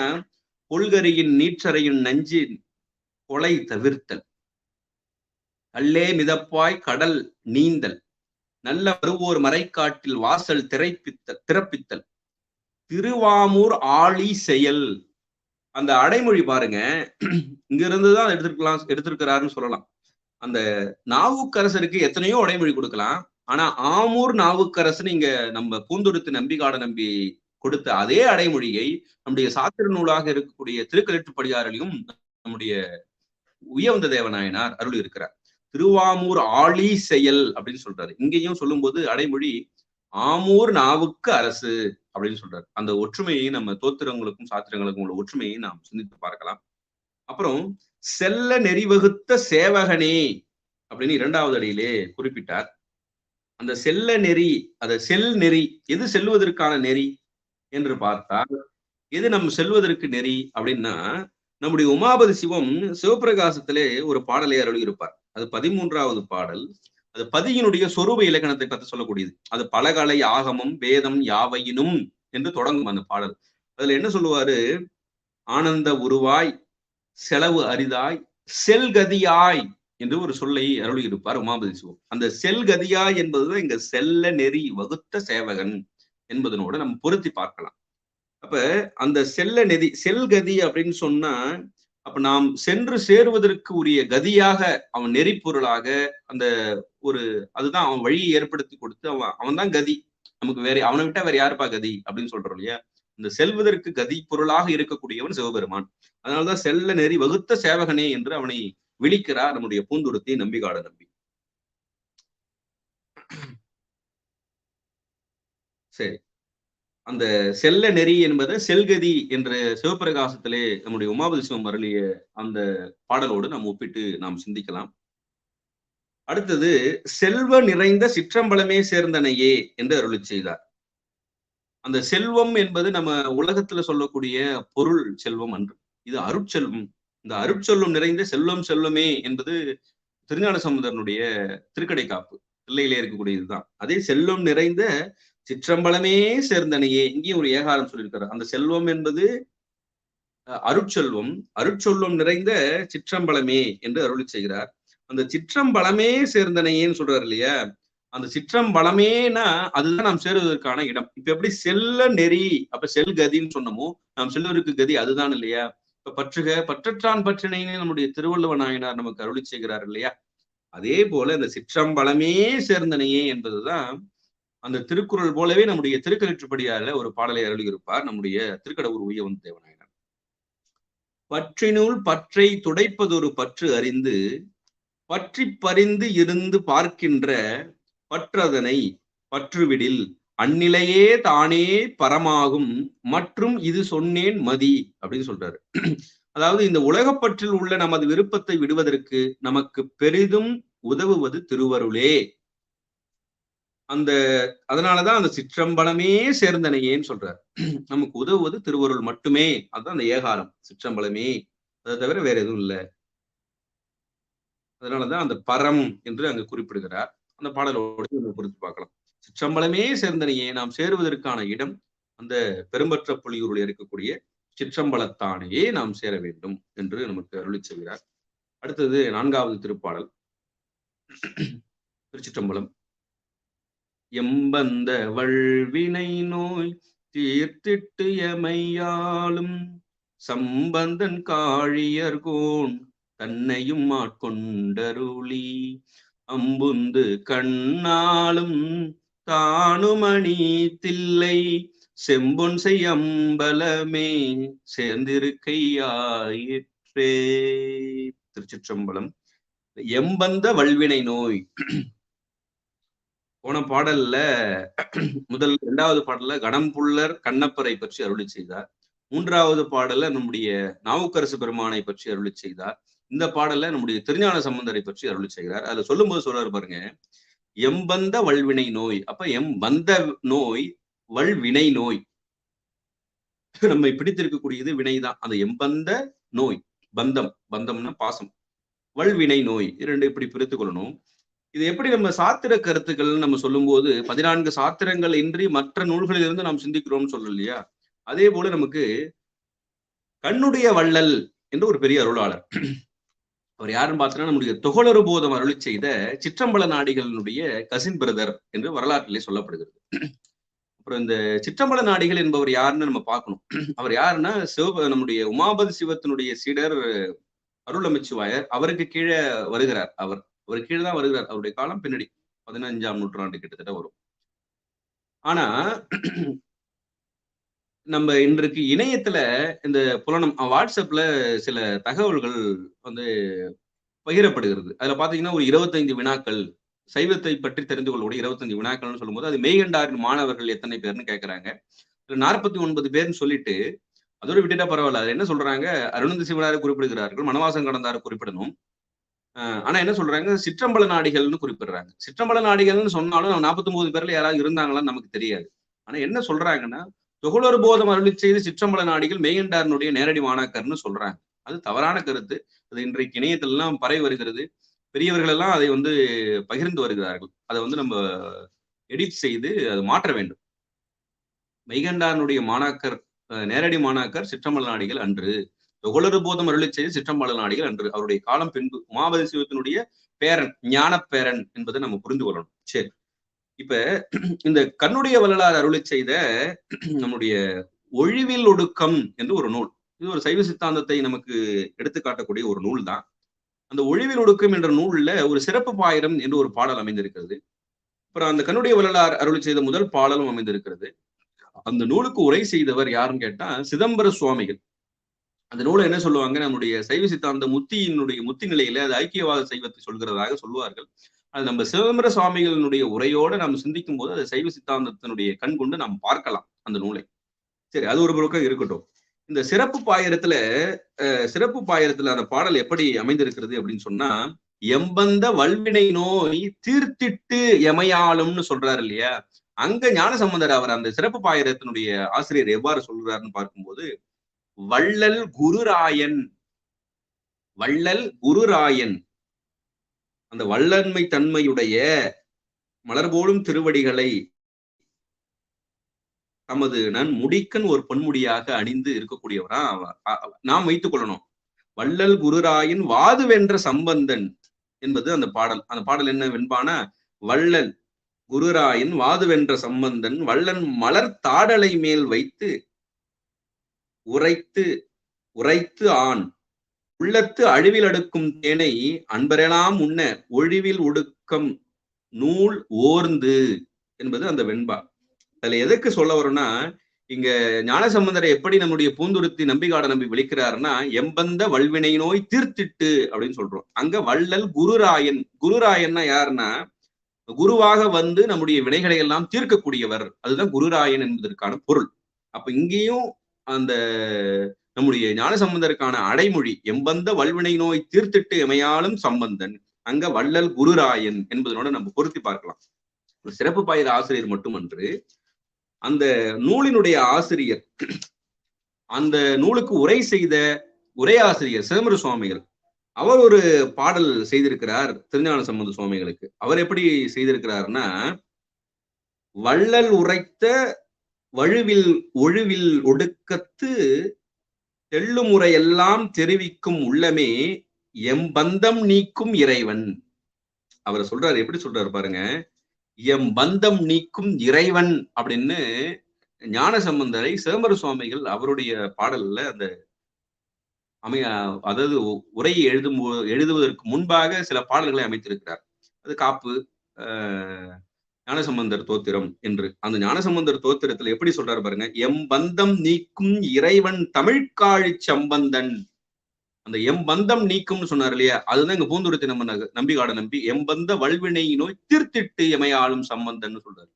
[SPEAKER 2] கொள்கரியின் நீற்றறையின் நஞ்சின் கொலை தவிர்த்தல், அல்லே மிதப்பாய் கடல் நீந்தல், நல்ல வருவோர் மறைக்காட்டில் வாசல் திறப்பித்தல், திருவாமூர் ஆழி செயல். அந்த அடைமொழி பாருங்க, இங்க இருந்துதான் எடுத்திருக்கிறாருன்னு சொல்லலாம். அந்த நாவுக்கரசருக்கு எத்தனையோ அடைமொழி கொடுக்கலாம். ஆனா ஆமூர் நாவுக்கரசன் இங்க நம்ம பூந்துருத்து நம்பிகாட நம்பி கொடுத்த அதே அடைமொழியை நம்முடைய சாத்திர நூலாக இருக்கக்கூடிய திருக்கலிற்றுப்படியாரிலும் நம்முடைய உயவந்த தேவநாயனார் அருள் இருக்கிறார். திருவாமூர் ஆழி செயல் அப்படின்னு சொல்றாரு. இங்கேயும் சொல்லும் போது அடைமொழி ஆமூர் நாவுக்கு அரசு அப்படின்னு சொல்றாரு. அந்த ஒற்றுமையை நம்ம தோத்திரங்களுக்கும் சாத்திரங்களுக்கும் உள்ள ஒற்றுமையை நாம் சிந்தித்து பார்க்கலாம். அப்புறம் செல்ல நெறி வகுத்த சேவகனே, அப்படின்னு 2வது அடியிலே குறிப்பிட்டார். அந்த செல்ல நெறி, அந்த செல் நெறி, எது செல்வதற்கான நெறி என்று பார்த்தால், எது நம் செல்வதற்கு நெறி அப்படின்னா, நம்முடைய உமாபதி சிவம் சிவப்பிரகாசத்திலே ஒரு பாடலை அருளியிருப்பார். அது 13வது பாடல். அது பதியினுடைய சொரூப இலக்கணத்தை பற்றி சொல்லக்கூடியது. அது பலகலை ஆகமம் வேதம் யாவையினும் என்று தொடங்கும் அந்த பாடல். அதுல என்ன சொல்லுவாரு? ஆனந்த உருவாய் செலவு அரிதாய் செல்கதியாய் என்று ஒரு சொல்லை அருளியிருப்பார் உமாபதி சிவம். அந்த செல்கதியாய் என்பதுதான் இங்க செல்ல நெறி வகுத்த சேவகன் என்பதனோட நம்ம பொருத்தி பார்க்கலாம். அப்ப அந்த செல்ல நெறி செல்கதி அப்படின்னு சொன்னா, அப்ப நாம் சென்று சேருவதற்கு உரிய கதியாக அவன் நெறிப்பொருளாக அந்த ஒரு அதுதான் அவன் வழியை ஏற்படுத்தி கொடுத்து அவன் தான் கதி. நமக்கு வேற அவனை விட்டா வேற யாருப்பா கதி அப்படின்னு சொல்றோம் இல்லையா? இந்த செல்வதற்கு கதி பொருளாக இருக்கக்கூடியவன் சிவபெருமான். அதனாலதான் செல்ல நெறி வகுத்த சேவகனே என்று அவனை விழிக்கிறார் நம்முடைய பூந்துருத்தி நம்பிகாட நம்பி. சரி, அந்த செல்ல நெறி என்பதை செல்கதி என்ற சிவபிரகாசத்திலே நம்முடைய உமாபதி சிவம் அருளிய அந்த பாடலோடு நாம் ஒப்பிட்டு நாம் சிந்திக்கலாம். அடுத்தது செல்வ நிறைந்த சிற்றம்பலமே சேர்ந்தனையே என்று அருளி செய்தார். அந்த செல்வம் என்பது நம்ம உலகத்துல சொல்லக்கூடிய பொருள் செல்வம் அன்று, இது அருட்செல்வம். இந்த அருட்செல்வம் நிறைந்த செல்வம் செல்வமே என்பது திருஞான சம்பந்தனுடைய திருக்கடை காப்பு பிள்ளையிலே இருக்கக்கூடியதுதான். அதே செல்வம் நிறைந்த சிற்றம்பலமே சேர்ந்தனையே, இங்கேயும் ஒரு ஏகாரம் சொல்லியிருக்காரு. அந்த செல்வம் என்பது அருட்செல்வம், அருட்செல்வம் நிறைந்த சிற்றம்பலமே என்று அருளி செய்கிறார். அந்த சிற்றம்பலமே சேர்ந்தனையேன்னு சொல்றாரு இல்லையா? அந்த சிற்றம்பலமேனா அதுதான் நாம் சேருவதற்கான இடம். இப்ப எப்படி செல்ல நெறி, அப்ப செல் கதின்னு சொன்னமோ, நாம் செல்வதற்கு கதி அதுதான் இல்லையா? இப்ப பற்றுக பற்றற்றான் பற்றினைன்னு நம்முடைய திருவள்ளுவ நாயனார் நமக்கு அருளி செய்கிறார் இல்லையா? அதே போல இந்த சிற்றம்பலமே சேர்ந்தனையே என்பதுதான் அந்த திருக்குறள் போலவே நம்முடைய திருக்கலிற்றுப்படியால ஒரு பாடலை அருளியிருப்பார் நம்முடைய திருக்கடவுர் உய்யவன் தேவநாயனார். பற்றினுள் பற்றை துடைப்பதொரு பற்று அறிந்து பற்றி பறிந்து இருந்து பார்க்கின்ற பற்றதனை பற்றுவிடில் அந்நிலையே தானே பரமாகும் மற்றும் இது சொன்னேன் மதி அப்படின்னு சொல்றாரு. அதாவது இந்த உலகப்பற்றில் உள்ள நமது விருப்பத்தை விடுவதற்கு நமக்கு பெரிதும் உதவுவது திருவருளே. அதனாலதான் அந்த சிற்றம்பலமே சேர்ந்தனையேன்னு சொல்றாரு. நமக்கு உதவுவது திருவருள் மட்டுமே. அதுதான் அந்த ஏகாரம், சிற்றம்பலமே, அதை தவிர வேற எதுவும் இல்லை. அதனாலதான் அந்த பரம் என்று அங்கு குறிப்பிடுகிறார். அந்த பாடலோடு நம்ம பொறுத்து பார்க்கலாம். சிற்றம்பலமே சேர்ந்தனையே, நாம் சேருவதற்கான இடம் அந்த பெரும்பற்ற புலியூரில் இருக்கக்கூடிய சிற்றம்பலத்தானையே நாம் சேர வேண்டும் என்று நமக்கு அருளி செய்கிறார். அடுத்தது 4வது திருப்பாடல். திருச்சிற்றம்பலம். எம்பந்த வல்வினை நோய் தீர்த்திட்டு எமையாலும் சம்பந்தன் காழியர்கோன் தன்னையும் ஆட்கொண்டருளி அம்புந்து கண்ணாலும் தானுமணி தில்லை செம்பொன் செய்யம்பலமே சேர்ந்திருக்கையாயிற்றே. திருச்சிற்றம்பலம். எம்பந்த வல்வினை நோய். போன பாடல்ல முதல் 2வது பாடல்ல கணம்புள்ளர் கண்ணப்பரை பற்றி அருளி செய்தார். 3வது பாடல்ல நம்முடைய நாவுக்கரசு பெருமானை பற்றி அருளி செய்தார். இந்த பாடல்ல நம்முடைய திருஞான சம்பந்தரை பற்றி அருளி செய்கிறார். அதுல சொல்லும் போது சொல்றாரு பாருங்க, எம்பந்த வல்வினை நோய். அப்ப எம்பந்த நோய், வல்வினை நோய். நம்மை பிடித்திருக்கக்கூடியது வினைதான். அந்த எம்பந்த நோய், பந்தம், பந்தம்னா பாசம், வல்வினை நோய், 2 இப்படி பிரித்துக் கொள்ளணும். இது எப்படி நம்ம சாத்திர கருத்துக்கள் நம்ம சொல்லும் போது 14 சாத்திரங்கள் இன்றி மற்ற நூல்களில் இருந்து நாம் சிந்திக்கிறோம்னு சொல்றோம் இல்லையா? அதே போல நமக்கு கண்ணுடைய வள்ளல் என்று ஒரு பெரிய அருளாளர், அவர் யாருன்னு பார்த்தோன்னா நம்முடைய தொகலொரு போதம் அருளி செய்த சிற்றம்பல நாடிகளினுடைய கசின் பிரதர் என்று வரலாற்றிலே சொல்லப்படுகிறது. அப்புறம் இந்த சிற்றம்பல நாடிகள் என்பவர் யாருன்னு நம்ம பார்க்கணும். அவர் யாருன்னா நம்முடைய உமாபதி சிவத்தினுடைய சீடர் அருள் அமைச்சுவாயர். அவருக்கு கீழே வருகிறார். அவர் கீழே தான் வருகிறார். அவருடைய காலம் பின்னாடி 15ஆம் நூற்றாண்டு கிட்டத்தட்ட வரும். ஆனா நம்ம இன்றைக்கு இணையத்துல இந்த புலனம் வாட்ஸ்அப்ல சில தகவல்கள் பகிரப்படுகிறது. அதுல பாத்தீங்கன்னா ஒரு 25 வினாக்கள், சைவத்தை பற்றி தெரிந்து கொள்ளக்கூடிய 25 வினாக்கள்னு சொல்லும்போது அது மெய்கண்டாரின் மாணவர்கள் எத்தனை பேர்னு கேட்கறாங்க. 49 பேர்னு சொல்லிட்டு அதோட விட்டுட்டா பரவாயில்ல. அது என்ன சொல்றாங்க, அருணந்தி சிவனாரை குறிப்பிடுகிறார்கள், மணவாசம் கடந்தார குறிப்பிடணும், ஆனா என்ன சொல்றாங்க, சிற்றம்பல நாடிகள்னு குறிப்பிடுறாங்க. சிற்றம்பல நாடிகள்னு சொன்னாலும் 49 பேர்ல யாராவது இருந்தாங்களான்னு நமக்கு தெரியாது. ஆனா என்ன சொல்றாங்கன்னா, தொகுலொரு போதம் அருளிச் செய்து சிற்றம்பல நாடிகள் மெய்கண்டாரனுடைய நேரடி மாணாக்கர்னு சொல்றாங்க. அது தவறான கருத்து. அது இன்றைக்கு இணையத்திலெல்லாம் பரவி வருகிறது. பெரியவர்கள் எல்லாம் அதை பகிர்ந்து வருகிறார்கள். அதை நம்ம எடிட் செய்து அதை மாற்ற வேண்டும். மெய்கண்டாரனுடைய மாணாக்கர், நேரடி மாணாக்கர் சிற்றம்பல நாடிகள் அன்று. தொகுலொரு போதம் அருளிச் செய்து சிற்றம்பல நாடிகள் அன்று. அவருடைய காலம் பின்பு. உமாபதி சிவத்தினுடைய பேரன், ஞான பேரன் என்பதை நம்ம புரிந்து கொள்ளணும். சரி, இப்ப இந்த கண்ணுடைய வள்ளலார் அருளிச் செய்த நம்முடைய ஒழிவில் ஒடுக்கம் என்று ஒரு நூல். இது ஒரு சைவ சித்தாந்தத்தை நமக்கு எடுத்து காட்டக்கூடிய ஒரு நூல் தான். அந்த ஒழிவில் ஒடுக்கம் என்ற நூல்ல ஒரு சிறப்பு பாயிரம் என்று ஒரு பாடல் அமைந்திருக்கிறது. அப்புறம் அந்த கண்ணுடைய வள்ளலார் அருளி செய்த முதல் பாடலும் அமைந்திருக்கிறது. அந்த நூலுக்கு உரை செய்தவர் யாருன்னு கேட்டா சிதம்பர சுவாமிகள். அந்த நூலை என்ன சொல்லுவாங்க, நம்முடைய சைவ சித்தாந்த முத்தி நிலையில அது ஐக்கியவாத சைவத்தை சொல்கிறதாக சொல்லுவார்கள். அது நம்ம சிதம்பர சுவாமிகளினுடைய உரையோட நம்ம சிந்திக்கும் போது அது சைவ சித்தாந்தத்தினுடைய கண் கொண்டு நாம் பார்க்கலாம் அந்த நூலை. சரி, அது ஒரு பக்கம் இருக்கட்டும். இந்த சிறப்பு பாயிரத்துல அந்த பாடல் எப்படி அமைந்திருக்கிறது அப்படின்னு சொன்னா, எம்பந்த வல்வினை நோய் தீர்த்திட்டு எமையாளும்னு சொல்றாரு இல்லையா. அங்க ஞானசம்பந்தர் அவர் அந்த சிறப்பு பாயிரத்தினுடைய ஆசிரியர் எவ்வாறு சொல்றாருன்னு பார்க்கும்போது, வள்ளல் குருராயன் அந்த வல்லன்மை தன்மையுடைய மலர்போலும் திருவடிகளை தமது முடிக்கன் ஒரு பொன்முடியாக அணிந்து இருக்கக்கூடியவரா நாம் வைத்துக் கொள்ளணும். வள்ளல் குருராயின் வாது வென்ற சம்பந்தன் என்பது அந்த பாடல். அந்த பாடல் என்ன வெண்பான, வள்ளல் குருராயின் வாது வென்ற சம்பந்தன் வள்ளன் மலர் தாடலை மேல் வைத்து உரைத்து ஆண் உள்ளத்து அழிவில் அடுக்கும் தேனை அன்பரெல்லாம் உண்ண ஒழிவில் ஒடுக்கம் நூல் ஓர்ந்து என்பது அந்த வெண்பா. அதுல எதுக்கு சொல்ல வரும்னா, இங்க ஞானசம்பந்தரை எப்படி நம்முடைய பூந்துருத்தி நம்பிகாட நம்பி விളിக்கிறாருன்னா, எம்பந்த வல்வினை நோய் தீர்த்திட்டு அப்படின்னு சொல்றோம். அங்க வள்ளல் குருராயன்னா யாருன்னா, குருவாக நம்முடைய வினைகளை எல்லாம் தீர்க்கக்கூடியவர். அதுதான் குருராயன் என்பதற்கான பொருள். அப்ப இங்கேயும் அந்த நம்முடைய ஞானசம்பந்தருக்கான அடைமொழி எம்பந்த வல்வினை நோய் தீர்த்திட்டு எமையாலும் சம்பந்தன், அங்க வள்ளல் குருராயன் என்பதனோட நம்ம பொருத்தி பார்க்கலாம். ஒரு சிறப்பு பாயிர ஆசிரியர் மட்டுமன்று, அந்த நூலினுடைய ஆசிரியர், அந்த நூலுக்கு உரை செய்த உரையாசிரியர் சிதம்பர சுவாமிகள், அவர் ஒரு பாடல் செய்திருக்கிறார் திருஞான சம்பந்த சுவாமிகளுக்கு. அவர் எப்படி செய்திருக்கிறார்னா, வள்ளல் உரைத்த ஒழுவில் ஒடுக்கத்து தெள்ளுமுறை எல்லாம் தெரிவிக்கும் உள்ளமே எம்பந்தம் நீக்கும் இறைவன். அவர் சொல்றாரு, எப்படி சொல்றாரு பாருங்க, எம்பந்தம் நீக்கும் இறைவன் அப்படின்னு ஞானசம்பந்தரை சிதம்பர சுவாமிகள் அவருடைய பாடல்ல அந்த அதாவது உரையை எழுதுவதற்கு முன்பாக சில பாடல்களை அமைத்திருக்கிறார். அது காப்பு ஞானசம்பந்தர் தோத்திரம் என்று. அந்த ஞானசம்பந்தர் தோத்திரத்துல எப்படி சொல்றாரு பாருங்க, எம்பந்தம் நீக்கும் இறைவன் தமிழ்காழி சம்பந்தன். அந்த எம்பந்தம் நீக்கும்னு சொன்னார் இல்லையா, அதுதான் இங்க பூந்துருத்தி நம்ம நம்பிகாட நம்பி எம்பந்த வல்வினை நோய் தீர்த்திட்டு எமையாளும் சம்பந்தன்னு சொல்றாரு.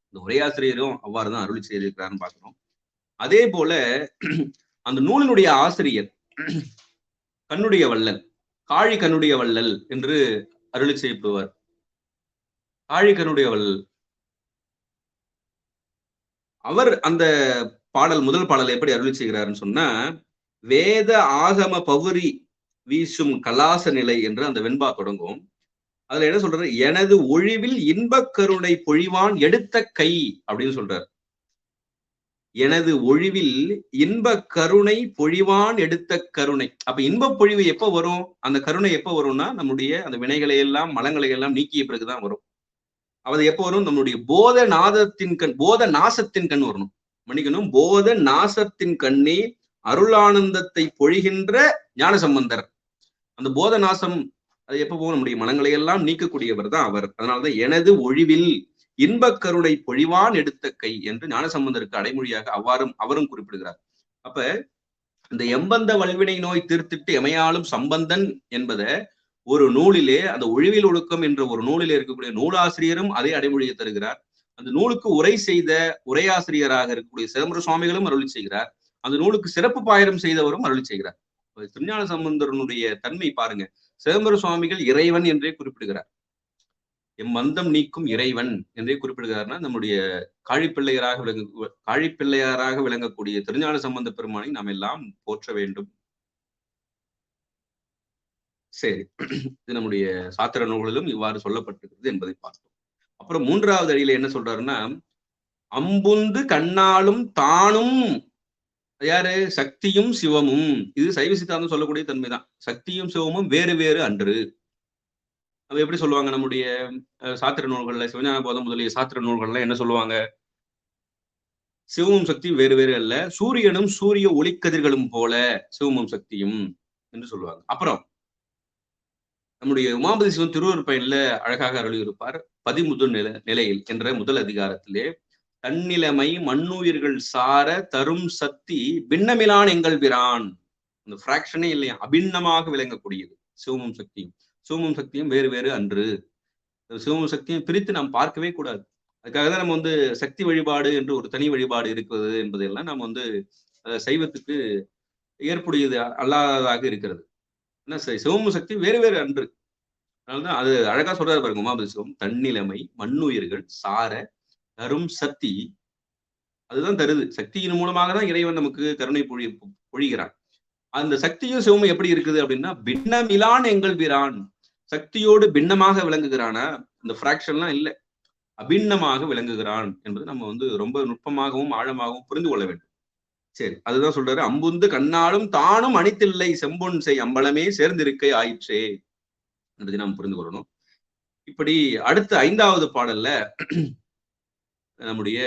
[SPEAKER 2] இந்த உரையாசிரியரும் அவ்வாறுதான் அருளி செய்திருக்கிறாருன்னு பார்க்கணும். அதே போல அந்த நூலினுடைய ஆசிரியர் கண்ணுடைய வள்ளல், காழி கண்ணுடைய வள்ளல் என்று அருளி செய்யப்படுவார். காழி கண்ணுடைய வள்ளல் அவர் அந்த பாடல், முதல் பாடல் எப்படி அருளி செய்கிறாருன்னு சொன்னா, வேத ஆகம பவுரி வீசும் கலாச நிலை என்று அந்த வெண்பா தொடங்கும். அதுல என்ன சொல்றாரு, எனது ஒழிவில் இன்பக் கருணை பொழிவான் எடுத்த கை அப்படின்னு சொல்றாரு. எனது ஒழிவில் இன்ப கருணை பொழிவான் எடுத்த கருணை. அப்ப இன்ப பொழிவு எப்ப வரும், அந்த கருணை எப்ப வரும்னா, நம்முடைய அந்த வினைகளை எல்லாம் மலங்களை எல்லாம் நீக்கிய பிறகுதான் வரும். அது எப்ப வரும், நம்முடைய போத நாசத்தின் கண் வரணும், மன்னிக்கணும், போத நாசத்தின் கண்ணே அருளானந்தத்தை பொழிகின்ற ஞானசம்பந்தர். அந்த போத நாசம் அது எப்ப போகும், நம்முடைய மனங்களை எல்லாம் நீக்கக்கூடியவர் தான் அவர். அதனாலதான் எனது ஒழிவில் இன்பக் கருணை பொழிவான் எடுத்த கை என்று ஞானசம்பந்தருக்கு அடைமொழியாக அவரும் குறிப்பிடுகிறார். அப்ப இந்த எம்பந்த வல்வினை நோய் தீர்த்திட்டு எமையாலும் சம்பந்தன் என்பதை ஒரு நூலிலே, அந்த ஒழிவில் ஒழுக்கம் என்ற ஒரு நூலிலே இருக்கக்கூடிய நூலாசிரியரும் அதே அடைமொழியை தருகிறார். அந்த நூலுக்கு உரை செய்த உரையாசிரியராக இருக்கக்கூடிய சிதம்பர சுவாமிகளும் அருளி செய்கிறார். அந்த நூலுக்கு சிறப்பு பாயிரம் செய்தவரும் அருளி செய்கிறார். திருஞான சம்பந்தரனுடைய தன்மை பாருங்க. சிதம்பர சுவாமிகள் இறைவன் என்றே குறிப்பிடுகிறார். மந்தம் நீக்கும் இறைவன் என்றே குறிப்பிடுகிறார்னா, நம்முடைய காழிப்பிள்ளையாராக விளங்கக்கூடிய திருஞான சம்பந்த பெருமானை நாம் எல்லாம் போற்ற வேண்டும். சரி, இது நம்முடைய சாத்திர நூல்களிலும் இவ்வாறு சொல்லப்பட்டிருக்கிறது என்பதை பார்த்தோம். அப்புறம் 3வது அடியில என்ன சொல்றாருன்னா, அம்புந்து கண்ணாலும் தானும், யாரு? சக்தியும் சிவமும். இது சைவ சித்தாந்தம் சொல்லக்கூடிய தன்மைதான். சக்தியும் சிவமும் வேறு வேறு அன்று. அது எப்படி சொல்லுவாங்க? நம்முடைய சாத்திர நூல்கள்ல, சிவஞான போதம் முதலிய சாத்திர நூல்கள்ல என்ன சொல்லுவாங்க? சிவமும் சக்தியும் வேறு வேறு அல்ல, சூரியனும் சூரிய ஒளிக்கதிர்களும் போல சிவமும் சக்தியும் என்று சொல்லுவாங்க. அப்புறம் நம்முடைய உமாபதி சிவன் திருவருட்பயன்ல அழகாக அருளியிருப்பார். பதிமுதல் நிலையில் என்ற முதல் அதிகாரத்திலே, தன்னிலைமை மண்ணுயிர்கள் சார தரும் சக்தி பின்னமிலான் எங்கள் பிரான். அந்த பிராக்ஷனே இல்லையா, அபிண்ணமாக விளங்கக்கூடியது சிவமும் சக்தியும். சிவமும் சக்தியும் வேறு வேறு அன்று. சிவமும் சக்தியும் பிரித்து நாம் பார்க்கவே கூடாது. அதுக்காக தான் நம்ம வந்து சக்தி வழிபாடு என்று ஒரு தனி வழிபாடு இருக்கிறது என்பதெல்லாம் நம்ம வந்து சைவத்துக்கு ஏற்புடையது அல்லாததாக இருக்கிறது. ஏன்னா சிவமும் சக்தி வேறு வேறு அன்று. அதனாலதான் அது அழகா சொல்றாரு பாருங்க உமாபதி சிவம். தன்னிலைமை மண்ணுயிர்கள் சார தரும் சக்தி, அதுதான் தருது. சக்தியின் மூலமாக தான் இறைவன் நமக்கு கருணை பொழிகிறான். அந்த சக்தியும் சிவமும் எப்படி இருக்குது அப்படின்னா, பின்னமிலான் எங்கள் பிரான். சக்தியோடு பின்னமாக விளங்குகிறானா, அந்த பிராக்ஷன்லாம் இல்லை, அபிண்ணமாக விளங்குகிறான் என்பது நம்ம வந்து ரொம்ப நுட்பமாகவும் ஆழமாகவும் புரிந்து கொள்ள வேண்டும். சரி, அதுதான் சொல்றாரு. அம்புந்து கண்ணாலும் தானும் அணித்தில்லை செம்பொன் செய் அம்பலமே சேர்ந்திருக்கை ஆயிற்றே என்பதை நாம் புரிந்து கொள்ளணும். இப்படி அடுத்த 5வது பாடல்ல நம்முடைய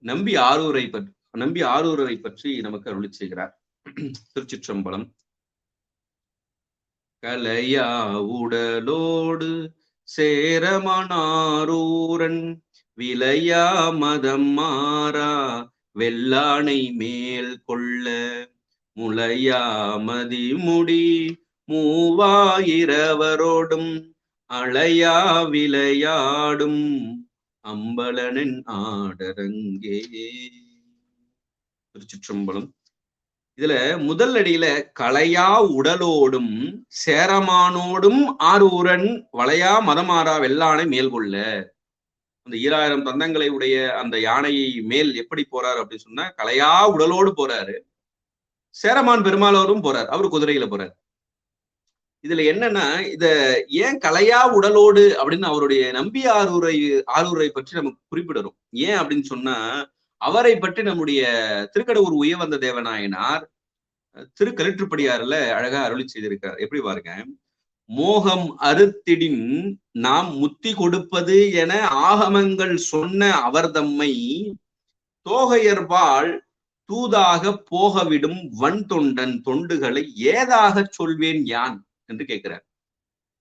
[SPEAKER 2] நம்பி ஆரூரை பற்றி நமக்கு அருளி செய்கிறார். திருச்சிற்றம்பலம். கலையா உடலோடு சேரமனாரூரன் விலையா மதம் மாறா வெள்ளானை மேல் கொள்ள முளையா மதிமுடி மூவாயிரவரோடும் அளையா விளையாடும் அம்பலனின் ஆடரங்கே. திருச்சிற்றம்பலம். இதுல முதல் அடியில கலையா உடலோடும் சேரமானோடும் ஆரூரன் வளையா மதமாறா வெள்ளானை மேல் கொள்ள. அந்த 2000 தந்தங்களை உடைய அந்த யானையை மேல் எப்படி போறாரு அப்படின்னு சொன்னா, கலையா உடலோடு போறாரு. சேரமான் பெருமாளோரும் போறார், அவரு குதிரையில போறாரு. இதுல என்னன்னா, இத ஏன் கலையா உடலோடு அப்படின்னு அவருடைய நம்பி ஆரூரை பற்றி நமக்கு குறிப்பிடணும். ஏன் அப்படின்னு சொன்னா, அவரை பற்றி நம்முடைய திருக்கடவுர் உயவந்த தேவநாயனார் திருக்கலிற்றுப்படியாறுல அழகா அருளி செய்திருக்கார். எப்படி பாருங்க. மோகம் அறுத்திடின் நாம் முத்தி கொடுப்பது என ஆகமங்கள் சொன்ன அவர் தம்மை தோகையர்பால் தூதாக போகவிடும் வன் தொண்டன் தொண்டுகளை ஏதாக சொல்வேன் யான் என்று கேட்கிறார்.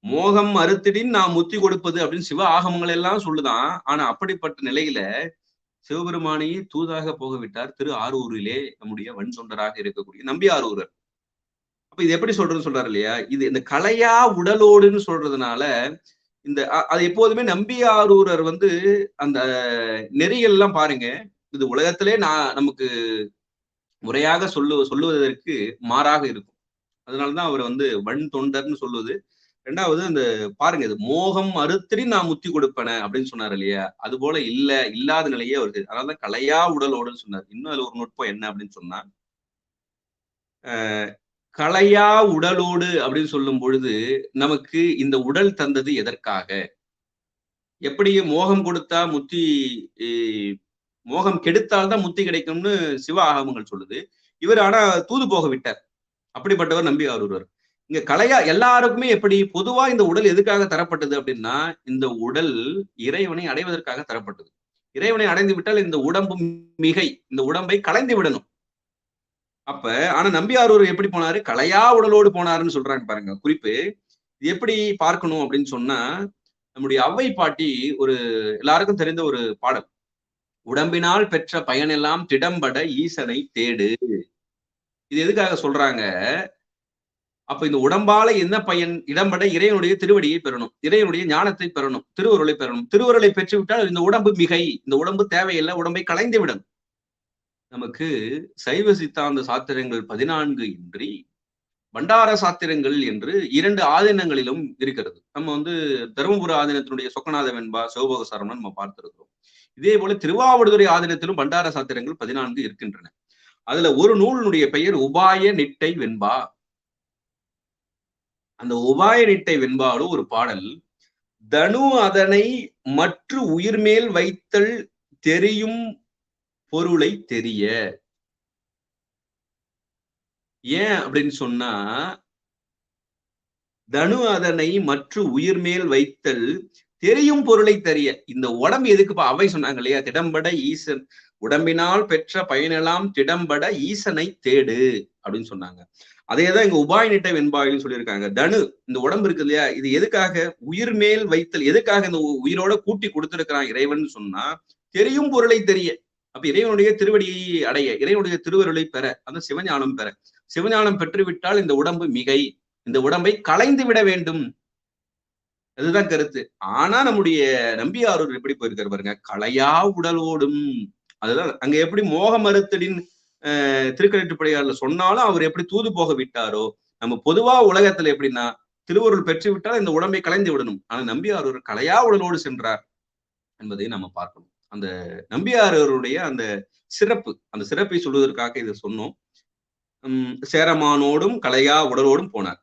[SPEAKER 2] மோகம் அறுத்திடின் நாம் முத்தி கொடுப்பது அப்படின்னு சிவ ஆகமங்கள் எல்லாம் சொல்லுதான். ஆனா அப்படிப்பட்ட நிலையில சிவபெருமானையே தூதாக போகவிட்டார் திரு ஆரூரிலே நம்முடைய வன் தொண்டராக இருக்கக்கூடிய நம்பி ஆரூரர். அப்ப இது எப்படி சொல்றாரு இல்லையா, இது இந்த கலையா உடலோடுன்னு சொல்றதுனால இந்த அது எப்போதுமே நம்பி ஆரூரர் வந்து அந்த நெறிகள் எல்லாம் பாருங்க, இது உலகத்திலே நமக்கு முறையாக சொல்லுவதற்கு மாறாக இருக்கும். அதனாலதான் அவர் வந்து வன் தொண்டர்னு சொல்லுவது. 2வது அந்த பாருங்க, இது மோகம் அறுத்திடி நான் முத்தி கொடுப்பேன அப்படின்னு சொன்னார் இல்லையா, அது போல இல்லாத நிலையே வருது. அதனாலதான் கலையா உடலோடுன்னு சொன்னார். இன்னும் அதுல ஒரு நுட்பம் என்ன அப்படின்னு சொன்னா, கலையா உடலோடு அப்படின்னு சொல்லும் பொழுது நமக்கு இந்த உடல் தந்தது எதற்காக? எப்படி மோகம் கொடுத்தா முத்தி, மோகம் கெடுத்தால்தான் முத்தி கிடைக்கும்னு சிவ ஆகமங்கள் சொல்லுது. இவர் ஆனா தூது போக விட்டார். அப்படிப்பட்டவர் நம்பி ஆரூரர். இங்க கலையா எல்லாருக்குமே எப்படி பொதுவா இந்த உடல் எதுக்காக தரப்பட்டது அப்படின்னா, இந்த உடல் இறைவனை அடைவதற்காக தரப்பட்டது. இறைவனை அடைந்து விட்டால் இந்த உடம்பு மிகை, இந்த உடம்பை களைந்து விடணும். அப்ப ஆனா நம்பி ஆரூர் எப்படி போனாரு? கலையா உடலோடு போனாருன்னு சொல்றாங்க பாருங்க குறிப்பு. இது எப்படி பார்க்கணும் அப்படின்னு சொன்னா, நம்முடைய அவ்வை பாட்டி ஒரு எல்லாருக்கும் தெரிந்த ஒரு பாடல். உடம்பினால் பெற்ற பயனெல்லாம் திடம்பட ஈசனை தேடு. இது எதுக்காக சொல்றாங்க? அப்ப இந்த உடம்பால என்ன பயன்? இடம்பட இறைவனுடைய திருவடியை பெறணும், இறைவனுடைய ஞானத்தை பெறணும், திருவருளை பெறணும். திருவருளை பெற்றுவிட்டால் இந்த உடம்பு மிகை, இந்த உடம்பு தேவையில்லை, உடம்பை களைந்து விடணும். நமக்கு சைவ சித்தாந்த சாத்திரங்கள் 14 இன்றி பண்டார சாத்திரங்கள் என்று 2 ஆதீனங்களிலும் இருக்கிறது. நம்ம தருமபுர ஆதீனத்தினுடைய சொக்கநாத வெண்பா, சிவபோக சாரணம் நம்ம பார்த்திருக்கிறோம். இதே போல திருவாவடுதுறை ஆதீனத்திலும் பண்டார சாத்திரங்கள் 14 இருக்கின்றன. அதுல ஒரு நூலினுடைய பெயர் உபாய நிட்டை வெண்பா. அந்த உபாய நிட்டை வெண்பாடு ஒரு பாடல். தனு அதனை மற்று உயிர்மேல் வைத்தல் தெரியும் பொருளை தெரிய. ஏன் அப்படின்னு சொன்னா, தனு அதனை மற்ற உயிர் மேல் வைத்தல் தெரியும் பொருளை தெரிய. இந்த உடம்பு எதுக்குப்பா? அவை சொன்னாங்க இல்லையா, திடம்பட ஈசன் உடம்பினால் பெற்ற பயனெல்லாம் திடம்பட ஈசனை தேடு அப்படின்னு சொன்னாங்க. அதேதான் இங்க உபாய நிட்டை வெண்பாயிலும் சொல்லியிருக்காங்க. தனு, இந்த உடம்பு இருக்கு இல்லையா, இது எதுக்காக? உயிர் மேல் வைத்தல். எதுக்காக இந்த உயிரோட கூட்டி கொடுத்திருக்கிறான் இறைவன் சொன்னா, தெரியும் பொருளை தெரிய. அப்ப இறைவனுடைய திருவடியை அடைய, இறைவனுடைய திருவருளை பெற, அந்த சிவஞானம் பெற. சிவஞானம் பெற்றுவிட்டால் இந்த உடம்பு மிகை, இந்த உடம்பை களைந்து விட வேண்டும். அதுதான் கருத்து. ஆனா நம்முடைய நம்பியாரூர் எப்படி போயிருக்காரு பாருங்க, களையா உடலோடும். அதுதான் அங்க எப்படி மோக மறுத்தலின் திருக்கழிட்டுப்படையாளர்ல சொன்னாலும் அவர் எப்படி தூது போக விட்டாரோ, நம்ம பொதுவா உலகத்துல எப்படின்னா திருவருள் பெற்று விட்டால் இந்த உடம்பை களைந்து விடணும். ஆனா நம்பியாரூர் களையா உடலோடு சென்றார் என்பதை நம்ம பார்க்கணும். அந்த நம்பியாரூருடைய அந்த சிறப்பை சொல்வதற்காக இதை சொன்னோம். சேரமானோடும் கலையா உடலோடும் போனார்.